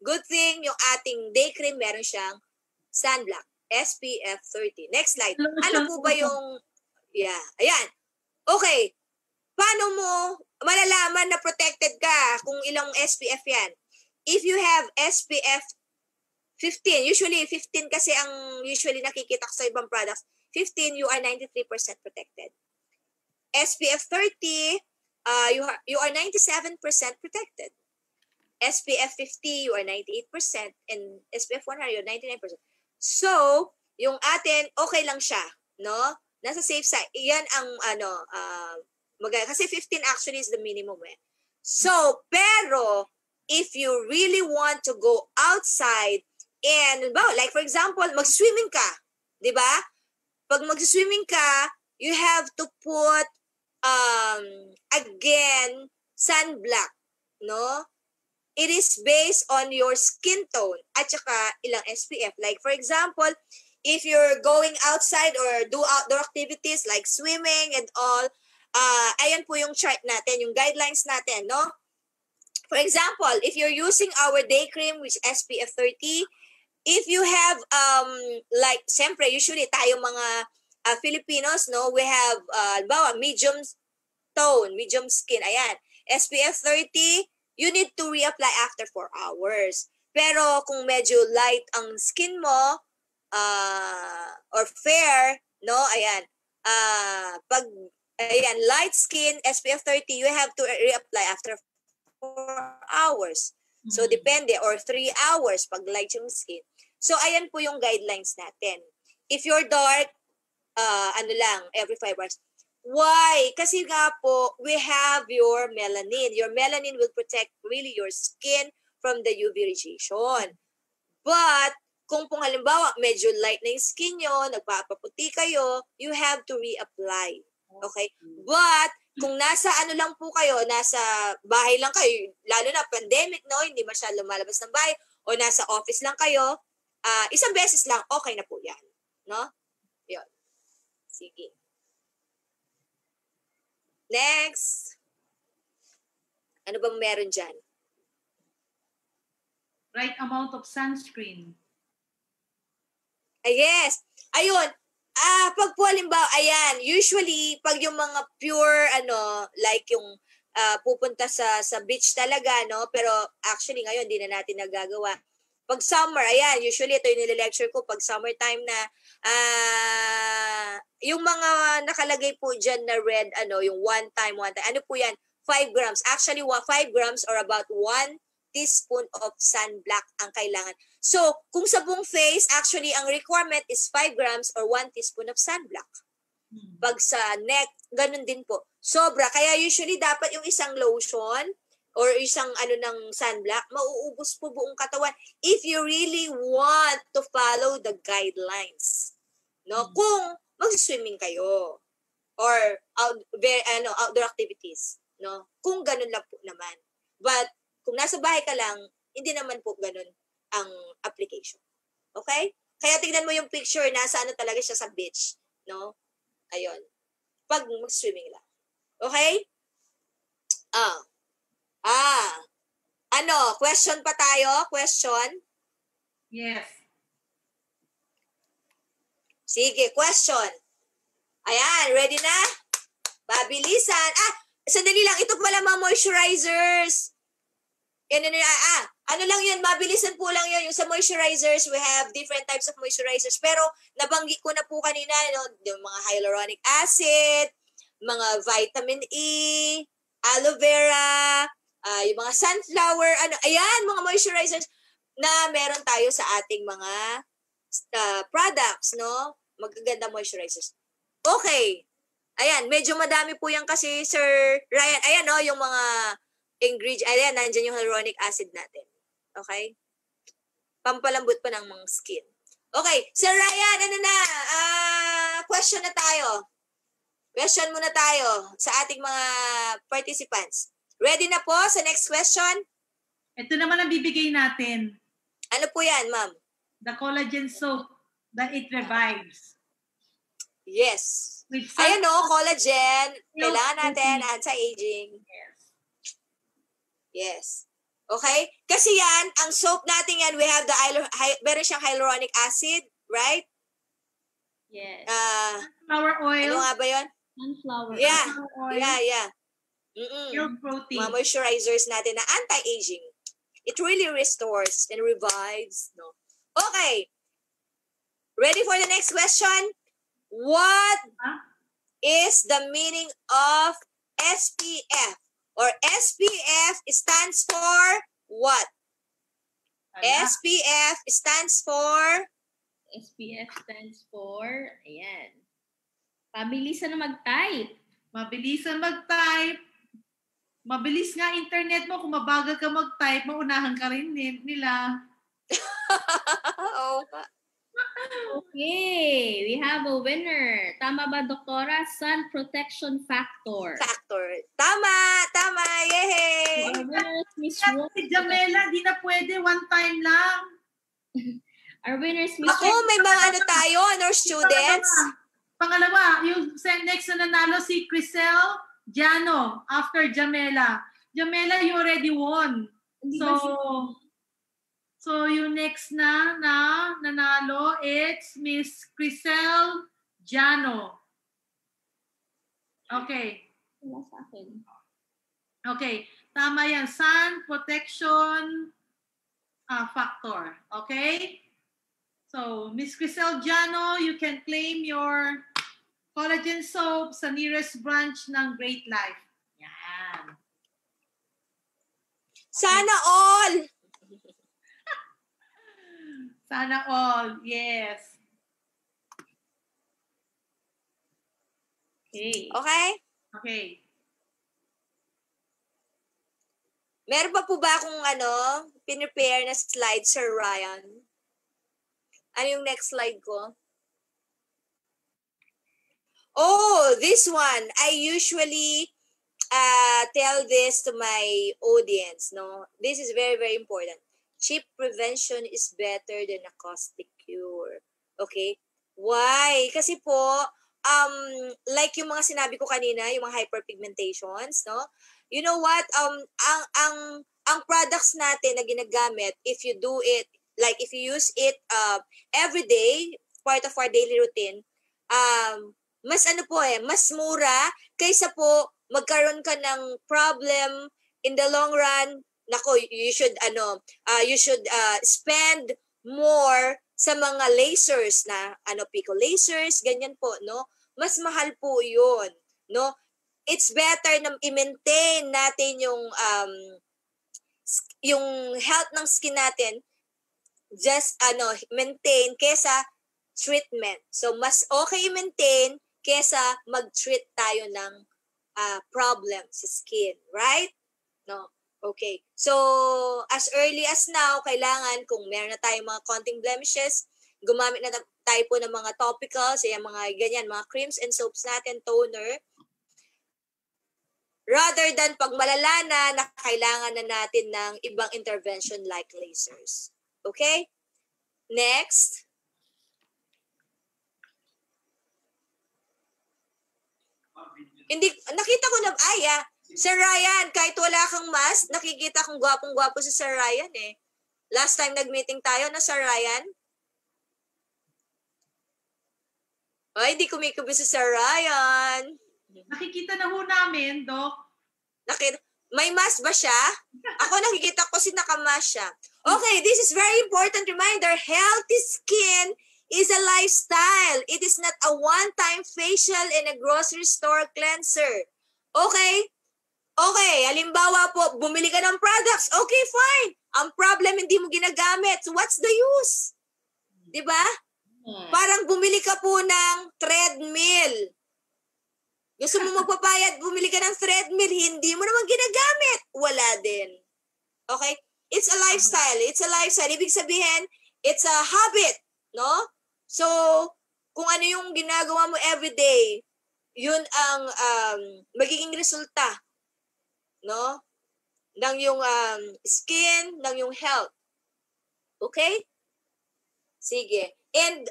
Speaker 4: good thing, yung ating day cream, meron siyang sunblock. SPF 30. Next slide. Ano po ba yung... Yeah. Ayan. Okay. Paano mo malalaman na protected ka kung ilang SPF yan? If you have SPF 15, usually 15 kasi ang usually nakikita ko sa ibang products, 15, you are 93% protected. SPF 30, you are 97% protected. SPF 50, you are 98%. And SPF 100, you're 99%. So, yung atin, okay lang siya. No? Nasa safe side. Yan ang, kasi 15 actually is the minimum eh. So, pero, if you really want to go outside, and, like for example, mag-swimming ka. Diba? Pag mag-swimming ka, you have to put, again, sunblock. No? It is based on your skin tone at saka ilang SPF. Like for example, if you're going outside or do outdoor activities like swimming and all, ayan po yung chart natin, yung guidelines natin, no? For example, if you're using our day cream which SPF 30, if you have like siyempre usually tayo mga Filipinos, no, we have medium tone, medium skin, ayan. SPF 30, you need to reapply after 4 hours. Pero kung medyo light ang skin mo, or fair, no, ayan, light skin, SPF 30, you have to reapply after 4 hours. So, depende, or 3 hours pag light yung skin. So, ayan po yung guidelines natin. If you're dark, every 5 hours. Why? Kasi nga po, we have your melanin. Your melanin will protect really your skin from the UV radiation. But, kung pong halimbawa, medyo light na yung skin nyo, nagpapaputi kayo, you have to reapply. Okay? But, kung nasa lang po kayo, nasa bahay lang kayo, lalo na pandemic, no? Hindi masyadong lumalabas ng bahay, o nasa office lang kayo, isang beses lang, okay na po yan. No? Yun. Sige. Next. Ano bang meron dyan?
Speaker 2: Right amount of sunscreen.
Speaker 4: Yes. Ayun. Pag po halimbawa, ayan, usually, pag yung mga pure, like yung pupunta sa beach talaga, no? Pero actually, ngayon, di na natin nagagawa. Pag summer, ayan, usually, ito yung nile-lecture ko, pag summertime na, yung mga nakalagay po dyan na red, yung one time, ano po yan? 5 grams. Actually, 5 grams or about 1 teaspoon of sunblock ang kailangan. So, kung sa buong face, actually, ang requirement is 5 grams or 1 teaspoon of sunblock. Pag sa neck, ganun din po. Sobra. Kaya usually, dapat yung isang lotion or isang ng sunblock, mauubos po buong katawan if you really want to follow the guidelines. No? Kung mag-swimming kayo or outdoor activities. No? Kung ganun lang po naman. But, kung nasa bahay ka lang, hindi naman po ganun ang application. Okay? Kaya tignan mo yung picture, nasa talaga siya sa beach. No? Ayun. Pag mag-swimming lang. Okay? Question pa tayo? Question?
Speaker 2: Yes.
Speaker 4: Sige, question. Ayan, ready na? Pabilisan. Sandali lang. Ito pala mga moisturizers. Ano lang yun, mabilisan po lang yun. Yung sa moisturizers, we have different types of moisturizers. Pero, nabanggit ko na po kanina, yung mga hyaluronic acid, mga vitamin E, aloe vera, yung mga sunflower, ayan, mga moisturizers na meron tayo sa ating mga products, no? Magaganda moisturizers. Okay. Ayan, medyo madami po yan kasi, Sir Ryan. Ayan, no, yung mga ingredient. Ayan, nandyan yung hyaluronic acid natin. Okay? Pampalambot pa ng mga skin. Okay, Sir Ryan, question na tayo. Question muna tayo sa ating mga participants. Ready na po sa next question?
Speaker 2: Ito naman ang bibigay natin.
Speaker 4: Ano po yan, ma'am?
Speaker 2: The collagen soap that it revives.
Speaker 4: Yes. Ayan collagen. Kailangan natin, anti-aging. Yes. Okay? Kasi yan, ang soap natin yan, we have meron siyang hyaluronic acid, right?
Speaker 3: Yes.
Speaker 2: Sunflower oil.
Speaker 4: Ano nga ba yun?
Speaker 3: Sunflower.
Speaker 4: Yeah.
Speaker 2: Oil.
Speaker 4: Yeah.
Speaker 2: Milk protein.
Speaker 4: Mga moisturizers natin na anti-aging. It really restores and revives. No? Okay. Ready for the next question? What is the meaning of SPF? Or SPF stands for what? SPF stands for?
Speaker 3: SPF stands for, ayan. Pabilisan na mag-type.
Speaker 2: Mabilisan mag-type. Mabilis nga internet mo. Kung mabagal ka mag-type, maunahan ka rin nila.
Speaker 4: Oh.
Speaker 3: Okay, we have a winner. Tama ba, Doktora? Sun protection factor.
Speaker 4: Tama! Yay!
Speaker 3: Our winner is Miss
Speaker 2: Si
Speaker 3: Rose.
Speaker 2: Jamela, di na pwede. One time lang.
Speaker 3: Our winner is Miss
Speaker 4: Ako, may mga ano tayo, honor students.
Speaker 2: Pangalawa, yung next na nanalo si Crisel Jano after Jamela. Jamela, you already won. So yung next na nanalo, it's Miss Crisel Jano. Okay.
Speaker 3: Wala sa akin.
Speaker 2: Okay. Tama yan. Sun protection factor. Okay? So, Miss Crisel Jano, you can claim your collagen soap sa nearest branch ng Great Life. Yan.
Speaker 4: Sana all!
Speaker 2: Sana all. Yes.
Speaker 3: Okay.
Speaker 4: Okay?
Speaker 2: Okay.
Speaker 4: Meron pa po ba akong pinrepare na slide, Sir Ryan? Ano yung next slide ko? Oh, this one. I usually tell this to my audience, no? This is very, very important. Cheap prevention is better than a costly cure. Okay? Why? Kasi po, like yung mga sinabi ko kanina, yung mga hyperpigmentations, no? You know what? Ang products natin na ginagamit, if you do it, like if you use it every day, part of our daily routine, mas mas mura kaysa po magkaroon ka ng problem in the long run. Nako, you should spend more sa mga lasers na pico lasers, ganyan po, no? Mas mahal po 'yun, no? It's better na i-maintain natin yung health ng skin natin, just maintain kesa treatment. So mas okay i-maintain kesa mag-treat tayo ng problem sa skin, right? No. Okay. So as early as now, kailangan kung meron na tayong mga konting blemishes, gumamit na tayo po ng mga topicals, yung mga ganyan, mga creams and soaps natin, toner, rather than pag malala na kailangan na natin ng ibang intervention like lasers. Okay? Next. Hindi, nakita ko na, Sir Ryan, kahit wala kang mask, nakikita kong gwapong-gwapo si Sir Ryan eh. Last time nag-meeting tayo na Sir Ryan. Ay, di kumikubi si Sir Ryan.
Speaker 2: Nakikita na ho namin, Doc.
Speaker 4: May mask ba siya? Ako nakikita ko si nakamask siya. Okay, this is very important reminder. Healthy skin is a lifestyle. It is not a one-time facial and a grocery store cleanser. Okay? Okay, halimbawa po, bumili ka ng products. Okay, fine. Ang problem, hindi mo ginagamit. So what's the use? Diba? Parang bumili ka po ng treadmill. Gusto mo magpapayat, bumili ka ng treadmill, hindi mo naman ginagamit. Wala din. Okay? It's a lifestyle. It's a lifestyle. Ibig sabihin, it's a habit. No? So, kung ano yung ginagawa mo everyday, yun ang magiging resulta. No? Ng yung skin, ng yung health. Okay? Sige. And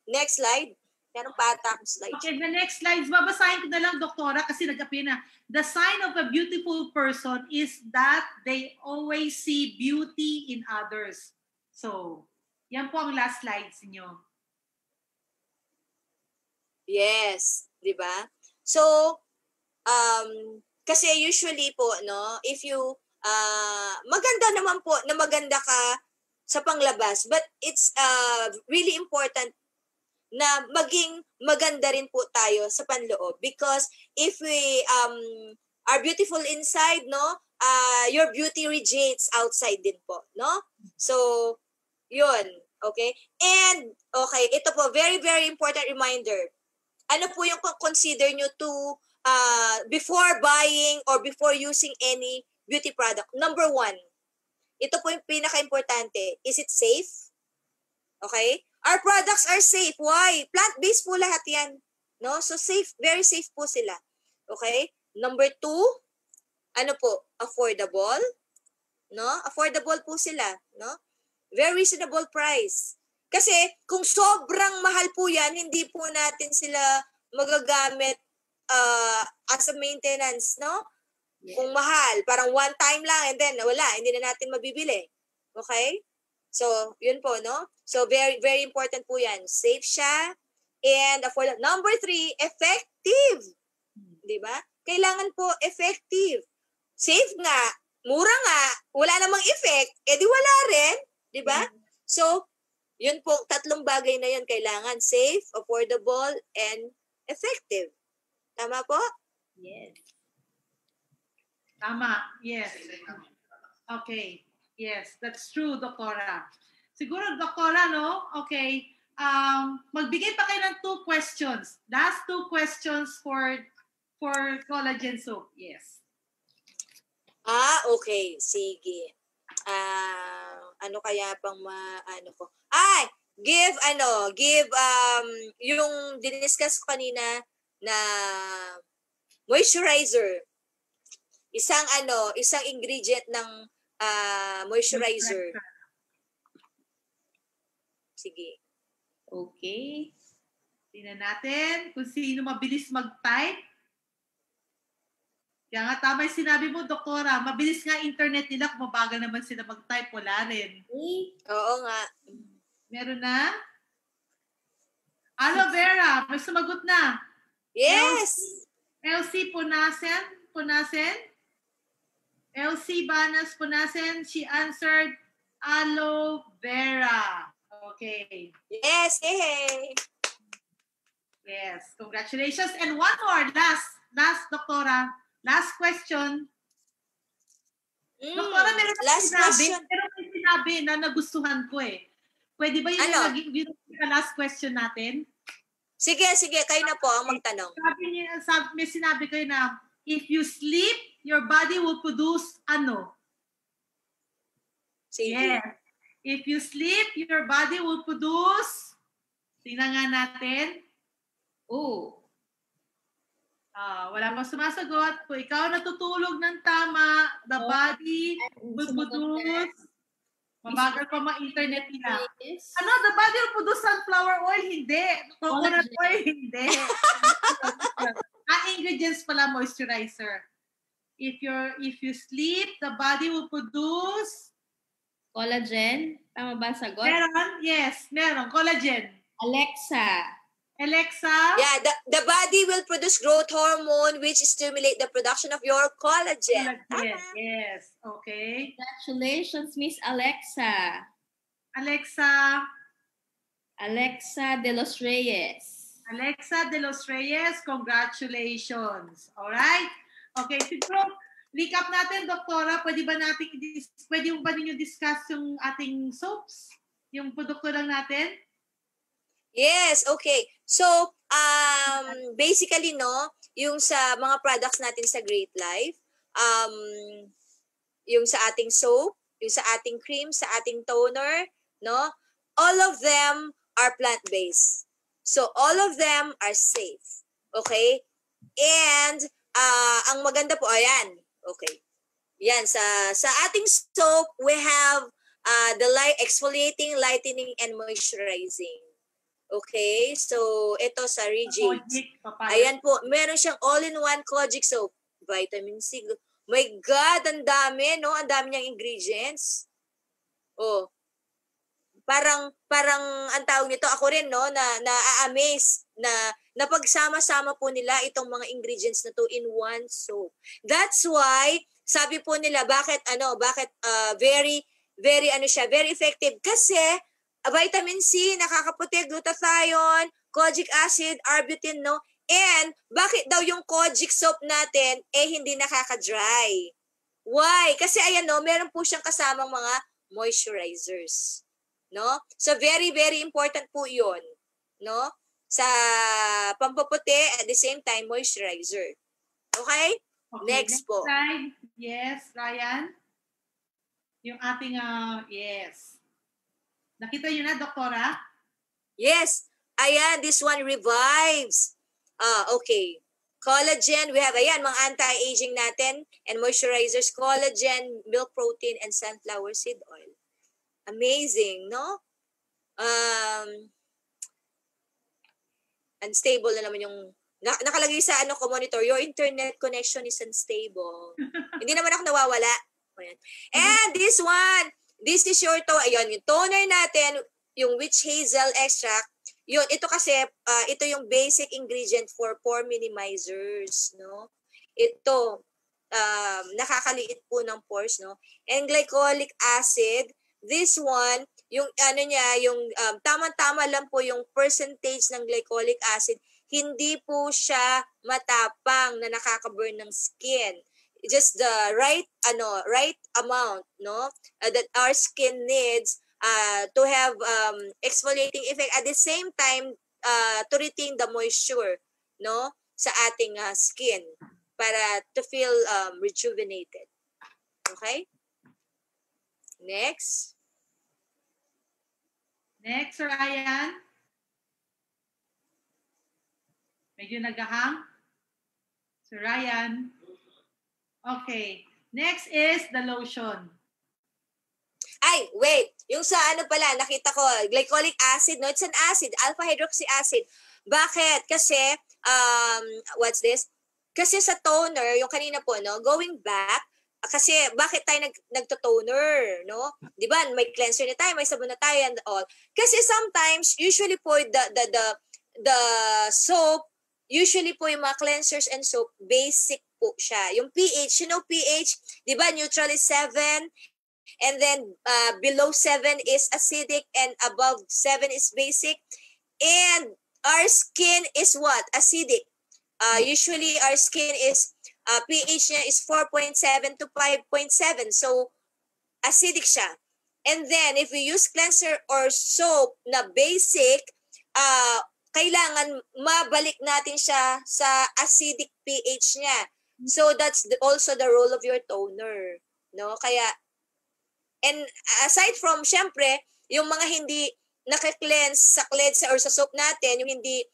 Speaker 4: next slide. Meron pa ata akong slide.
Speaker 2: Okay, the next slides. Babasahin ko na lang, Doktora, kasi nag-appear na. The sign of a beautiful person is that they always see beauty in others. So, yan po ang last slides niyo.
Speaker 4: Yes, 'di ba? So, kasi usually po, no, if you maganda naman po na maganda ka sa panglabas, but it's really important na maging maganda rin po tayo sa panloob. Because if we are beautiful inside, no, your beauty radiates outside din po, no? So, yun. Okay? And, okay, ito po, very, very important reminder. Ano po yung consider nyo to before buying or before using any beauty product? Number 1, ito po yung pinaka-importante. Is it safe? Okay? Our products are safe. Why? Plant-based po lahat yan. No? So, safe, very safe po sila. Okay? Number 2, ano po? Affordable. No? Affordable po sila. No? Very reasonable price. Kasi kung sobrang mahal po yan, hindi po natin sila magagamit as a maintenance, no? Yes. Kung mahal, parang one time lang and then wala, hindi na natin mabibili. Okay? So, yun po, no? So, very, very important po yan. Safe siya and affordable. Number 3, effective. Diba? Kailangan po effective. Safe nga, mura nga, wala namang effect, edi wala rin. Diba? So, yun po, 3 bagay na yun kailangan. Safe, affordable, and effective. Tama po?
Speaker 3: Yes.
Speaker 2: Tama. Yes. Okay. Yes, that's true, Doktora. Siguro, Doktora, no? Okay. Magbigay pa kayo ng 2 questions. Last 2 questions for collagen soap. Yes.
Speaker 4: Okay. Sige. Ano kaya pang ano ko? Give yung diniscuss ko kanina na moisturizer. Isang ingredient ng moisturizer. Sige.
Speaker 2: Okay. Tingnan natin kung sino mabilis mag-type. Kaya nga tama yung sinabi mo, Doktora. Mabilis nga internet nila. Kung mabagal naman sila mag-type, wala rin.
Speaker 4: Oo nga.
Speaker 2: Meron na? Aloe vera. May sumagot na.
Speaker 4: Yes!
Speaker 2: LC Punasen. LC Banas Punasen. She answered aloe vera. Okay.
Speaker 4: Yes, hey!
Speaker 2: Yes. Congratulations. And one more. Last, Doktora. Last question. Doktora, meron
Speaker 4: last question.
Speaker 2: Pero may sinabi na nagustuhan ko eh. Pwede ba yung naging last question natin?
Speaker 4: Sige. Kayo na po ang magtanong.
Speaker 2: May sinabi kayo na, if you sleep, your body will produce ano?
Speaker 4: Sige.
Speaker 2: Yes. If you sleep, your body will produce, tingnan nga natin. Wala pang sumasagot. Kung ikaw natutulog ng tama, the body will produce, mabagal pa mga-internet nila. The body will produce sunflower oil? Hindi. Coconut oil? Hindi. Ingredients pala, moisturizer. If you sleep, the body will produce
Speaker 3: collagen. Tama ba sagot?
Speaker 2: Meron? Yes, meron. Collagen.
Speaker 3: Alexa.
Speaker 4: Yeah, the body will produce growth hormone which stimulate the production of your collagen.
Speaker 2: Yes. Okay.
Speaker 3: Congratulations, Miss Alexa. Alexa de los Reyes.
Speaker 2: Congratulations. All right? Okay, siguro recap natin, Doktora. Pwede ba ninyo discuss yung ating soaps? Yung produkto lang natin?
Speaker 4: Yes, okay. So, basically, no, yung sa mga products natin sa Great Life, yung sa ating soap, yung sa ating cream, sa ating toner, no, all of them are plant-based. So, all of them are safe. Okay? And, ang maganda po, ayan. Okay. Yan, sa ating soap, we have the exfoliating, lightening, and moisturizing. Okay, so ito sa Regain. Ayan po, meron siyang all-in-one Kojic soap. Vitamin C. My God, ang dami, no? Ang dami niyang ingredients. Parang ang tawag nito, ako rin, no, na-amaze na pagsama-sama po nila itong mga ingredients na to in one soap. That's why, sabi po nila, bakit very, very, very effective. Kasi, vitamin C, nakakaputi, glutathione, kojic acid, arbutin, no? And bakit daw yung kojic soap natin hindi nakaka-dry? Why? Kasi ayan no, meron po siyang kasamang mga moisturizers. No? So very, very important po yun. No? Sa pampaputi, at the same time, moisturizer. Okay? Next po.
Speaker 2: Slide. Yes, Ryan. Yung ating, yes. Nakita niyo na, Doktora?
Speaker 4: Yes. Ayan, this one revives. Okay. Collagen, we have, ayan, mga anti-aging natin and moisturizers, collagen, milk protein, and sunflower seed oil. Amazing, no? Unstable na naman yung, nakalagay sa ko monitor, your internet connection is unstable. Hindi naman ako nawawala. Ayan. And this one, this is your, ayun, yung toner natin, yung witch hazel extract, yun, ito kasi, ito yung basic ingredient for pore minimizers, no? Ito, nakakaliit po ng pores, no? And glycolic acid, this one, yung niya, yung tama-tama lang po yung percentage ng glycolic acid, hindi po siya matapang na nakaka-burn ng skin. Just the right amount, no? That our skin needs to have exfoliating effect at the same time to retain the moisture, no, sa ating skin para to feel rejuvenated. Okay? Next,
Speaker 2: Ryan. Medyo nagahang. Sir Ryan. Okay. Next is the lotion.
Speaker 4: ay, wait. Yung sa pala, nakita ko, glycolic acid, no? It's an acid, alpha-hydroxy acid. Bakit? Kasi, what's this? Kasi sa toner, yung kanina po, no? Going back, kasi bakit tayo nagto-toner, no? Di ba? May cleanser na tayo, may sabon na tayo and all. Kasi sometimes, usually po, the soap, usually po yung mga cleansers and soap, basic po siya. Yung pH, pH, di ba? Neutral is 7, and then below 7 is acidic and above 7 is basic. And our skin is what? Acidic. Usually our skin is pH niya is 4.7 to 5.7. So acidic siya. And then if we use cleanser or soap na basic, kailangan mabalik natin siya sa acidic pH niya. So that's also the role of your toner, no? Kaya and aside from, syempre, yung mga hindi naka-cleanse sa cleanser or sa soap natin, yung hindi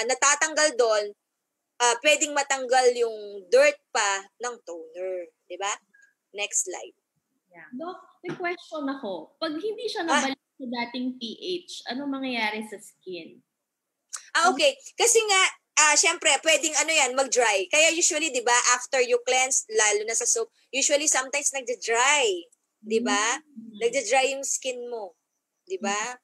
Speaker 4: natatanggal doon, pwedeng matanggal yung dirt pa ng toner. Diba? Next slide.
Speaker 3: Yeah. Doc, may question ako. Pag hindi siya nabalik sa dating pH, ano mangyayari sa skin?
Speaker 4: Okay. Kasi nga, syempre, pwedeng mag-dry. Kaya usually, di ba, after you cleanse, lalo na sa soap, usually sometimes nagda-dry. Di ba? Nagda-dry yung skin mo. Di ba?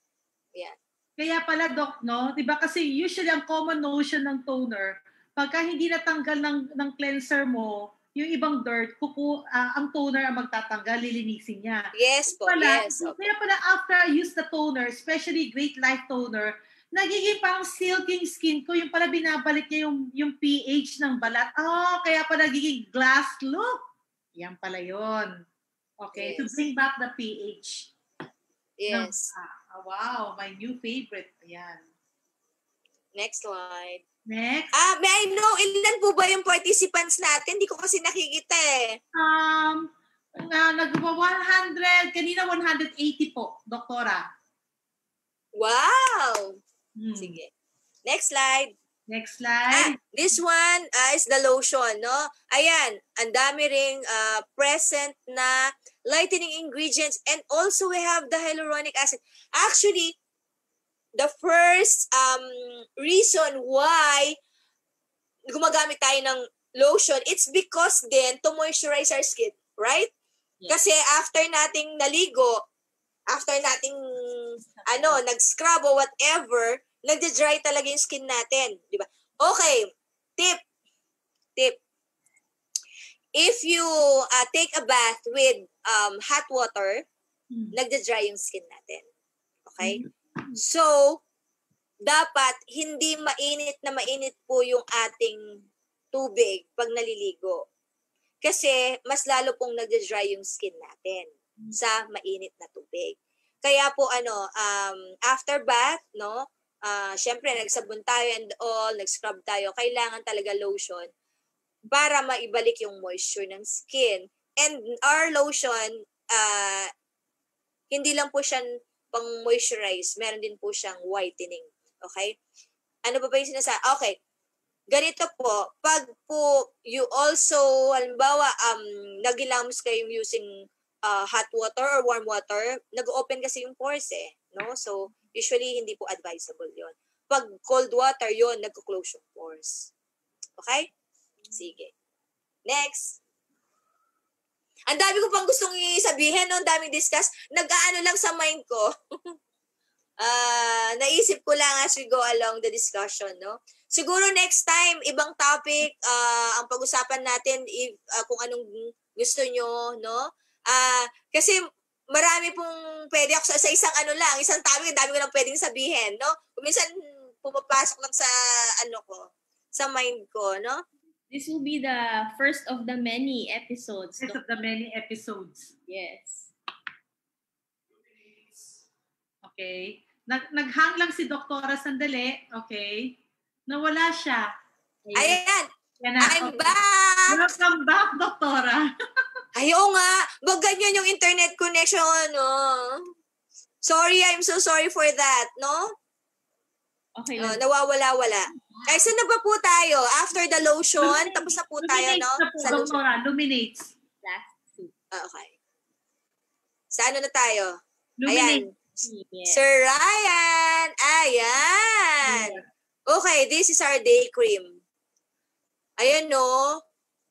Speaker 4: Yeah.
Speaker 2: Kaya pala, Doc, no? Di ba kasi usually ang common notion ng toner, pagka hindi natanggal ng cleanser mo, yung ibang dirt, ang toner ang magtatanggal, lilinisin niya.
Speaker 4: Yes po, yes. Okay.
Speaker 2: Kaya pala after I use the toner, especially Great Life Toner, nagiging parang silking skin ko, yung pala binabalik niya yung pH ng balat. Kaya pala nagiging glass look. Yan pala yun. Okay, yes. To bring back the pH.
Speaker 4: Yes.
Speaker 2: Wow, my new favorite. Ayan.
Speaker 4: Next slide.
Speaker 2: Next.
Speaker 4: May I know, ilan po ba yung participants natin? Hindi ko kasi nakikita eh.
Speaker 2: Nagwa 100, kanina 180 po, Doktora.
Speaker 4: Wow! Sige. Next slide.
Speaker 2: Next slide.
Speaker 4: This one is the lotion, no? Ayan, ang dami ring present na lightening ingredients, and also we have the hyaluronic acid. Actually, the first reason why gumagamit tayo ng lotion, it's because then to moisturize our skin, right? Yes. Kasi after nating naligo, after nating nag-scrub or whatever, nagde-dry talaga yung skin natin, di ba? Okay, tip. If you take a bath with hot water, nagde-dry yung skin natin. Okay? So, dapat hindi mainit po yung ating tubig pag naliligo. Kasi mas lalo pong nagda-dry yung skin natin sa mainit na tubig. Kaya po after bath, no, syempre nagsabon tayo and all, nag-scrub tayo, kailangan talaga lotion para maibalik yung moisture ng skin. And our lotion, hindi lang po siya pang moisturize, meron din po siyang whitening. Okay? Ano ba yung sinasabi? Okay. Ganito po, pag po you also, halimbawa, nagilamos kayo using hot water or warm water, nag-open kasi yung pores no? So, usually, hindi po advisable yon. Pag cold water, yon nag-close yung pores. Okay? Sige. Next. Ang dami ko pang gustong sabihin, no? Ang daming discuss. Nag-aano lang sa mind ko. Naisip ko lang as we go along the discussion, no? Siguro next time, ibang topic, ang pag-usapan natin, kung anong gusto nyo, no? Kasi marami pong pwede ako sa isang isang topic, dami ko lang pwedeng sabihin, no? Kung minsan pumapasok lang sa sa mind ko, no?
Speaker 3: This will be the first of the many episodes.
Speaker 2: First of the many episodes.
Speaker 3: Yes.
Speaker 2: Okay. Naghang lang si Doktora sandali. Okay. Nawala siya.
Speaker 4: Ayan.
Speaker 2: Yan na.
Speaker 4: I'm back!
Speaker 2: Welcome back, Doktora.
Speaker 4: Ayaw nga. Wag ganyan yung internet connection, no? Sorry, I'm so sorry for that, no?
Speaker 3: Okay.
Speaker 4: Nawawala-wala. Ay, saan na ba po tayo? After the lotion, tapos na po tayo, no?
Speaker 2: Sa Doktora, luminates.
Speaker 3: Last two.
Speaker 4: Okay. Sa na tayo?
Speaker 2: Luminates.
Speaker 4: Ayan. Sir Ryan! Ayan! Okay, this is our day cream. Ayan, no?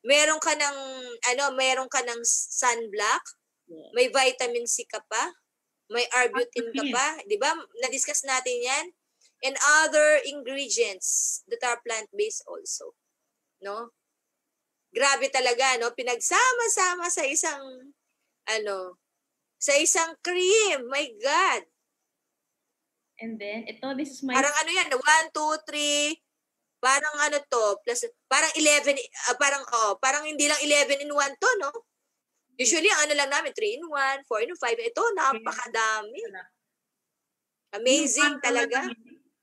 Speaker 4: Meron ka ng sunblock. May vitamin C ka pa. May arbutin ka pa. Di ba? Na-discuss natin yan. And other ingredients that are plant-based also. No? Grabe talaga, no? Pinagsama-sama sa isang, sa isang cream. My God.
Speaker 3: And then, this is my...
Speaker 4: Parang 1, 2, 3, parang plus, parang 11, parang hindi lang 11 in 1 to, no? Usually, lang namin, 3 in 1, 4 in 5. Ito, napakadami. Amazing talaga.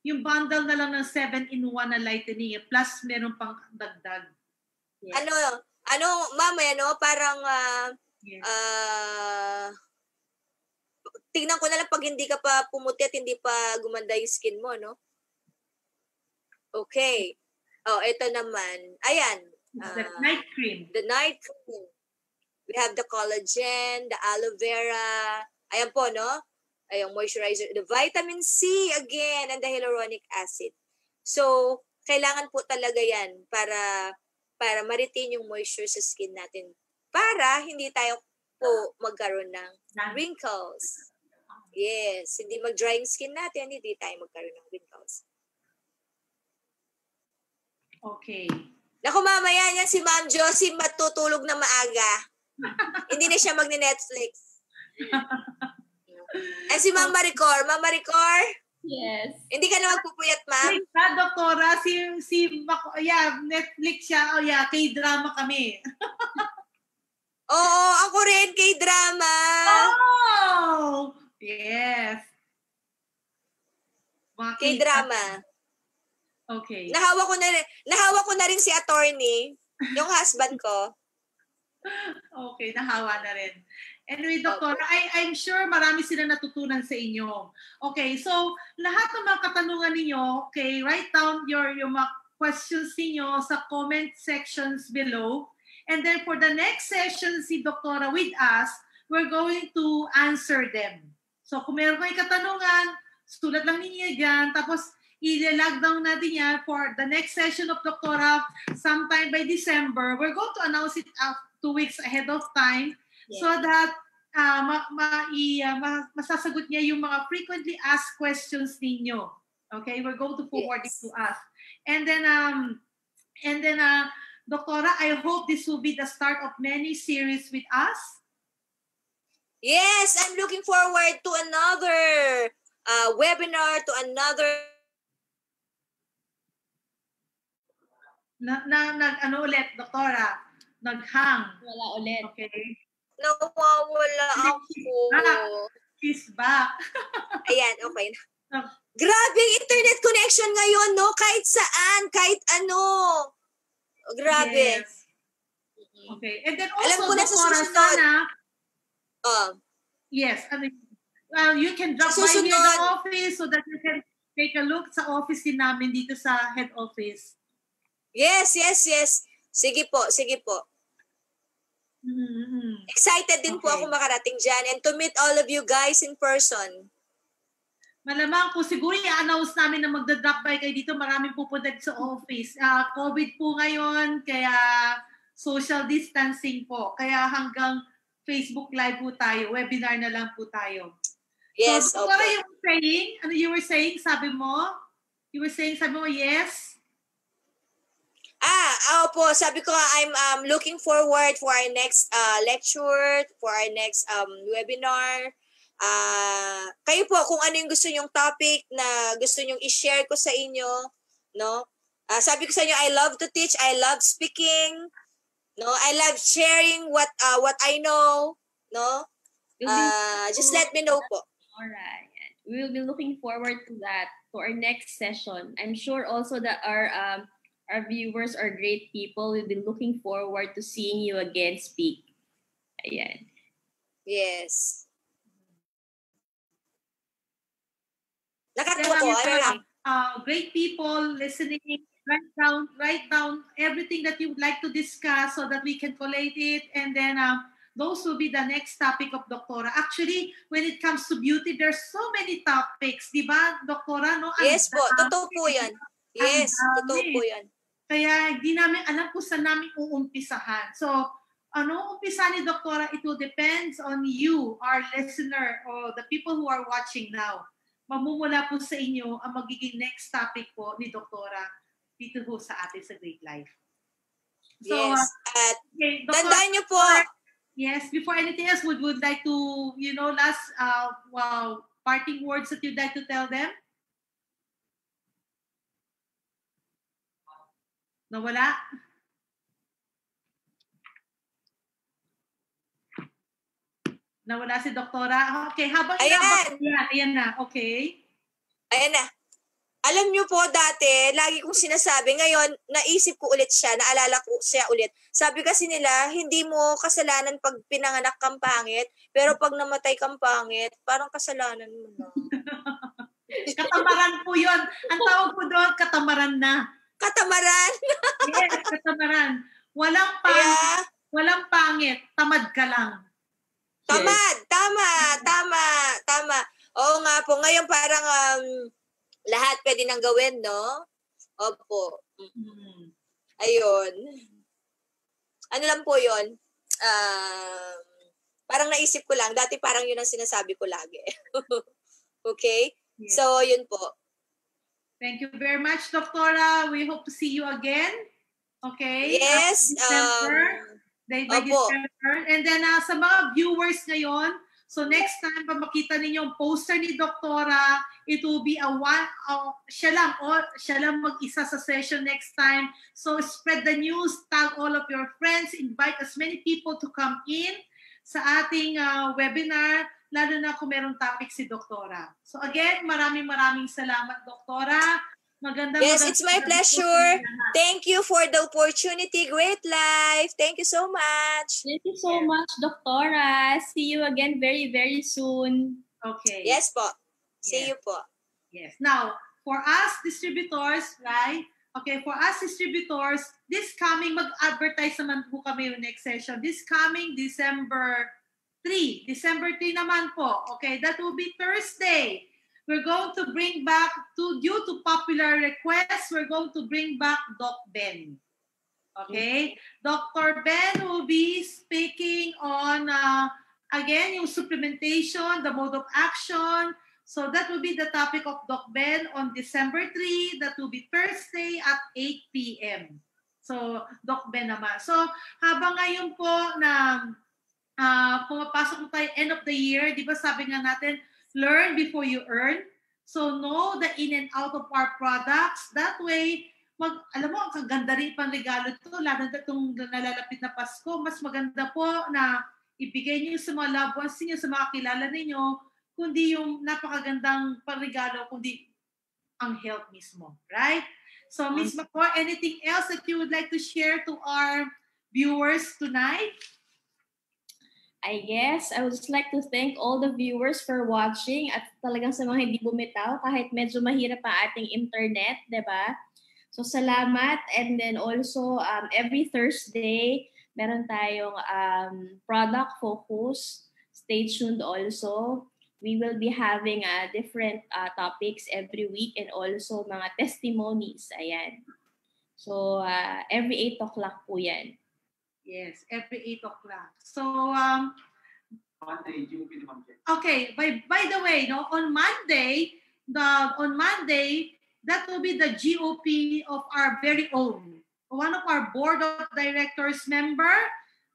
Speaker 2: Yung bundle na lang ng 7 in 1 na lightening, plus meron pang dagdag.
Speaker 3: Yes.
Speaker 4: Mamaya, no? Parang, tignan ko na lang pag hindi ka pa pumuti at hindi pa gumanda yung skin mo, no? Okay. Ito naman. Ayan.
Speaker 2: The night cream.
Speaker 4: The night cream. We have the collagen, the aloe vera. Ayan po, no? Ayong moisturizer. The vitamin C again and the hyaluronic acid. So, kailangan po talaga yan para ma-retain yung moisture sa skin natin. Para hindi tayo po magkaroon ng wrinkles. Yes, hindi mag-dry yung skin natin, hindi tayo magkaroon ng wrinkles.
Speaker 2: Okay.
Speaker 4: Naku, mamaya yan si Ma'am Josie matutulog na maaga. Hindi na siya magne-Netflix. And si Ma'am Maricor. Ma'am Maricor?
Speaker 3: Yes.
Speaker 4: Hindi ka na magpupuyat, Ma'am?
Speaker 2: Doktora, Netflix siya. K-drama kami.
Speaker 4: Oo, ako rin K-drama.
Speaker 2: Oh! Yes.
Speaker 4: K-drama.
Speaker 2: Okay.
Speaker 4: Nahawa ko na rin si attorney, yung husband ko.
Speaker 2: Okay, nahawa na rin. Anyway, Doktora, I'm sure marami sila natutunan sa inyo. Okay, so lahat ng mga katanungan ninyo, okay, write down your mga questions ninyo sa comment sections below. And then for the next session, si Doktora with us, we're going to answer them. So kung meron kayong katanungan, sulat lang ninyo dyan. Tapos i-log down natin yan for the next session of Doktora sometime by December. We're going to announce it 2 weeks ahead of time. Yeah. So that masasagot niya yung mga frequently asked questions ninyo. Okay? We're going to forward it to us. And then Doktora, I hope this will be the start of many series with us.
Speaker 4: Yes, I'm looking forward to another webinar, to another
Speaker 2: Ano ulit, doktora? Nag-hang.
Speaker 3: Wala ulit.
Speaker 2: Okay.
Speaker 4: Nawawala ako.
Speaker 2: She's back.
Speaker 4: Ayan, okay na. Grabe ang internet connection ngayon, no? Kahit saan, kahit ano. Grabe.
Speaker 2: Yes. Okay. And then also,
Speaker 4: Alam ko na sa
Speaker 2: doktora,
Speaker 4: susunod.
Speaker 2: sana,
Speaker 4: Oh,
Speaker 2: yes, you can drop
Speaker 4: Sa
Speaker 2: by here
Speaker 4: susunod.
Speaker 2: the office so that you can take a look sa office din namin dito sa head office.
Speaker 4: yes. Sige po.
Speaker 2: Mm-hmm.
Speaker 4: Excited din po
Speaker 2: Okay.
Speaker 4: ako makarating dyan and to meet all of you guys in person.
Speaker 2: Malamang po siguro i-announce namin na magda-drop by kayo dito. Maraming pupunta sa office. COVID po ngayon, kaya social distancing po. Kaya hanggang Facebook Live po tayo. Webinar na lang po tayo.
Speaker 4: Yes,
Speaker 2: So,
Speaker 4: opo.
Speaker 2: what are you saying? Ano you were saying? Sabi mo, yes?
Speaker 4: Opo, sabi ko I'm looking forward for our next lecture, for our next webinar. Kayo po kung ano yung gusto nyong topic na gusto nyong i-share ko sa inyo, no? Sabi ko sa inyo, I love to teach, I love speaking, no? I love sharing what I know, no? Just let me know po.
Speaker 3: Alright. We will be looking forward to that, to our next session. I'm sure also that our viewers are great people. We'll be looking forward to seeing you again speak. Ayan.
Speaker 4: Yes. Nakatuwa po.
Speaker 2: Great people listening. Write down everything that you would like to discuss so that we can collate it. And then those will be the next topic of Doktora. Actually, when it comes to beauty, there's so many topics. Di ba, Doktora? No?
Speaker 4: Yes po. Totoo po yan. Yes. Totoo po yan.
Speaker 2: Kaya hindi namin alam kung saan namin uumpisahan. So, umpisa ni Doktora, it will depends on you, our listener, or the people who are watching now. Mamumula po sa inyo ang magiging next topic po ni Doktora dito po sa atin sa Great Life. So,
Speaker 4: yes. At
Speaker 2: okay,
Speaker 4: tandaan niyo po.
Speaker 2: Yes, before anything else, would like to, last parting words that you'd like to tell them? Nawala? Nawala si Doktora. Okay, habang ayan na. Okay.
Speaker 4: Ayan na. Alam niyo po dati, lagi kong sinasabi, ngayon, naisip ko ulit siya, naalala ko siya ulit. Sabi kasi nila, hindi mo kasalanan pag pinanganak kang pangit, pero pag namatay kang pangit, parang kasalanan mo na.
Speaker 2: Katamaran po yun. Ang tawag po doon, katamaran na.
Speaker 4: Katamaran?
Speaker 2: Yes, katamaran. Walang pangit, tamad ka lang.
Speaker 4: Tamad! Tama! Oo nga po, ngayon parang lahat pwede nang gawin, no? Opo. Ayun. Ano lang po yun? Parang naisip ko lang. Dati parang yun ang sinasabi ko lagi. Okay?
Speaker 2: Yes.
Speaker 4: So, yun po.
Speaker 2: Thank you very much, Doktora. We hope to see you again. Okay?
Speaker 4: Yes.
Speaker 2: December. December. And then sa mga viewers ngayon, so next time pa makita ninyo ang poster ni Doktora, it will be siya lang mag-isa sa session next time. So spread the news, tag all of your friends, invite as many people to come in sa ating webinar, lalo na kung merong topic si Doktora. So again, maraming salamat, Doktora.
Speaker 4: Yes, it's my pleasure. Thank you for the opportunity. Great Life. Thank you so much.
Speaker 3: Thank you so much, Doktora. See you again very, very soon.
Speaker 2: Okay.
Speaker 4: Yes po. See you po.
Speaker 2: Yes. Now, for us distributors, right? Okay, for us distributors, this coming, mag-advertise naman po kami yung next session. This coming December 3 naman po. Okay, that will be Thursday. We're going to bring back, due to popular requests, we're going to bring back Doc Ben. Okay? Dr. Ben will be speaking on, again, yung supplementation, the mode of action. So that will be the topic of Doc Ben on December 3. That will be Thursday at 8 p.m. So, Doc Ben naman. So, habang ngayon po na pumapasok tayo end of the year, di ba sabi nga natin, learn before you earn. So know the in and out of our products. That way, alam mo, ang kaganda rin pang regalo ito, lalo na itong nalalapit na Pasko, mas maganda po na ibigay niyo sa mga loved ones niyo, sa mga kilala ninyo, kundi yung napakagandang pang-regalo, kundi ang health mismo. Right? So, Ms. McCoy, anything else that you would like to share to our viewers tonight?
Speaker 3: I guess I would just like to thank all the viewers for watching at talagang sa mga hindi bumitaw kahit medyo mahirap ang ating internet, diba? So salamat, and then also every Thursday meron tayong product focus. Stay tuned also. We will be having different topics every week and also mga testimonies. Ayan. So every 8 o'clock po yan.
Speaker 2: Yes, every 8 o'clock. So,
Speaker 5: Monday, GOP naman.
Speaker 2: okay. By the way, no, on Monday, that will be the GOP of our very own. One of our board of directors member,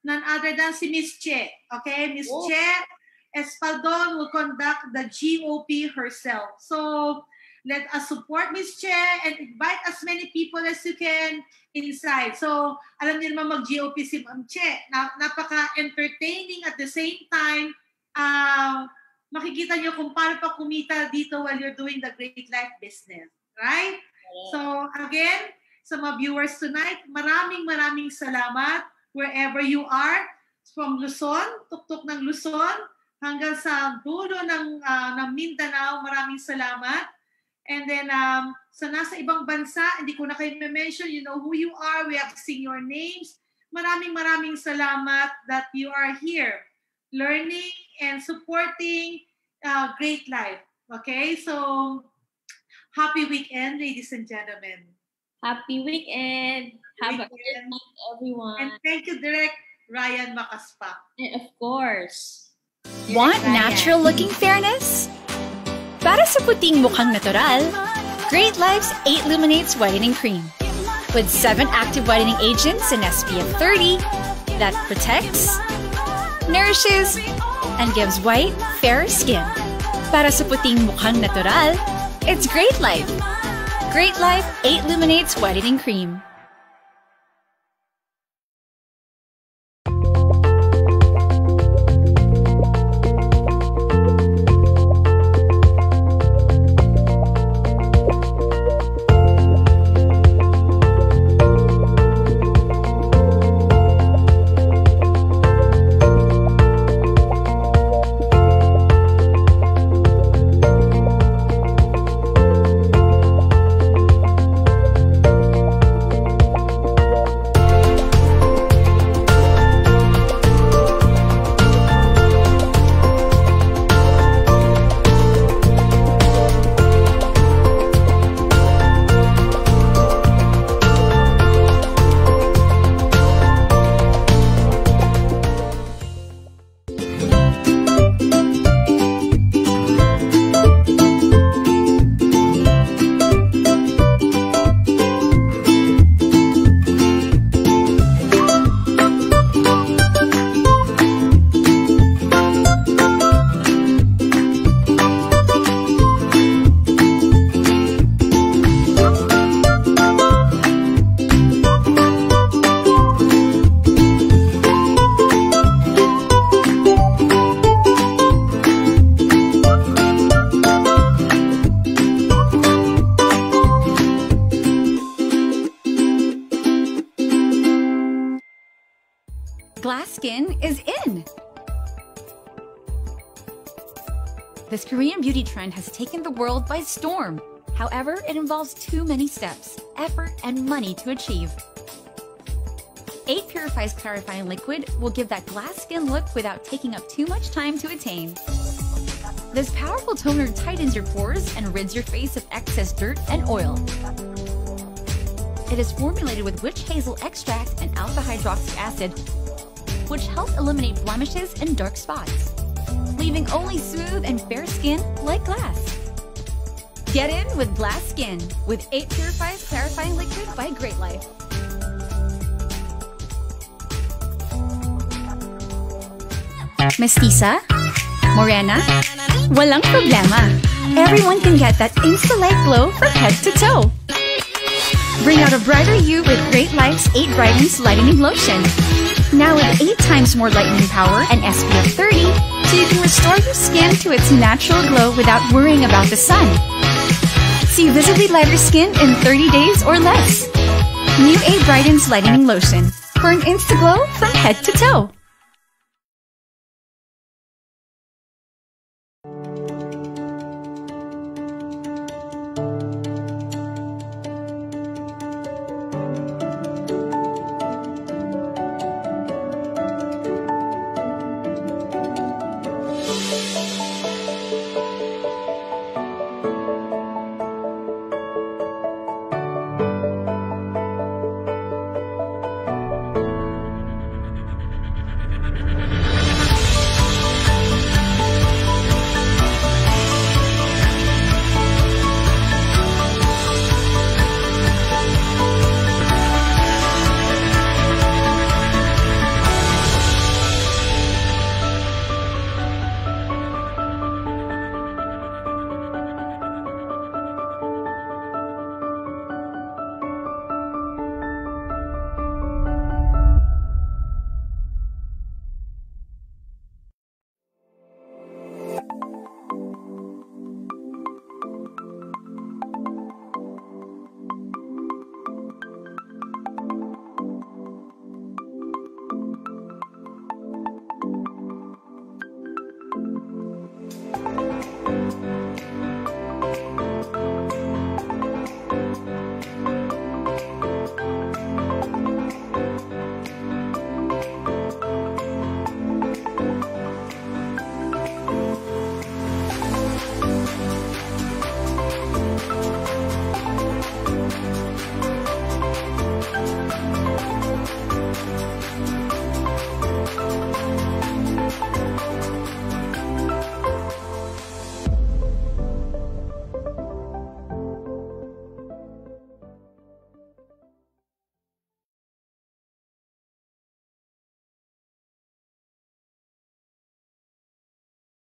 Speaker 2: none other than si Miss Che. Okay, Miss Che Espaldon will conduct the GOP herself. So, let us support Miss Che and invite as many people as you can inside. So, alam niyo naman mag-GOP si Ma'am Che. Napaka-entertaining at the same time, makikita niyo kung paano pa kumita dito while you're doing the Great Life business. Right? Yeah. So, again, sa mga viewers tonight, maraming salamat wherever you are. From Luzon, tuktok ng Luzon, hanggang sa dulo ng Mindanao, maraming salamat. And then, sa nasa ibang bansa, hindi ko na kayo mention, you know who you are, we have seen your names. Maraming salamat that you are here, learning and supporting Great Life. Okay, so, happy weekend, ladies and gentlemen.
Speaker 3: Happy weekend. Have a good night, everyone.
Speaker 2: And thank you, Direct Ryan Macaspa.
Speaker 3: And of course.
Speaker 1: Want natural-looking fairness? Para sa puting mukhang natural, Great Life's 8 Luminates Whitening Cream. With 7 active whitening agents and SPF 30 that protects, nourishes, and gives white, fair skin. Para sa puting mukhang natural, it's Great Life. Great Life 8 Luminates Whitening Cream. Glass skin is in! This Korean beauty trend has taken the world by storm. However, it involves too many steps, effort, and money to achieve. 8 Purifies Clarifying Liquid will give that glass skin look without taking up too much time to attain. This powerful toner tightens your pores and rids your face of excess dirt and oil. It is formulated with witch hazel extract and alpha hydroxy acid, which help eliminate blemishes and dark spots, leaving only smooth and fair skin like glass. Get in with glass skin with 8 Purifies Clarifying Liquid by Great Life. Mestiza? Morena? Walang problema. Everyone can get that insta-light glow from head to toe. Bring out a brighter you with Great Life's 8 Brightens Lightening Lotion. Now with 8 times more lightening power and SPF 30, so you can restore your skin to its natural glow without worrying about the sun. See visibly lighter skin in 30 days or less. New 8 Brightens Lightening Lotion for an insta-glow from head to toe.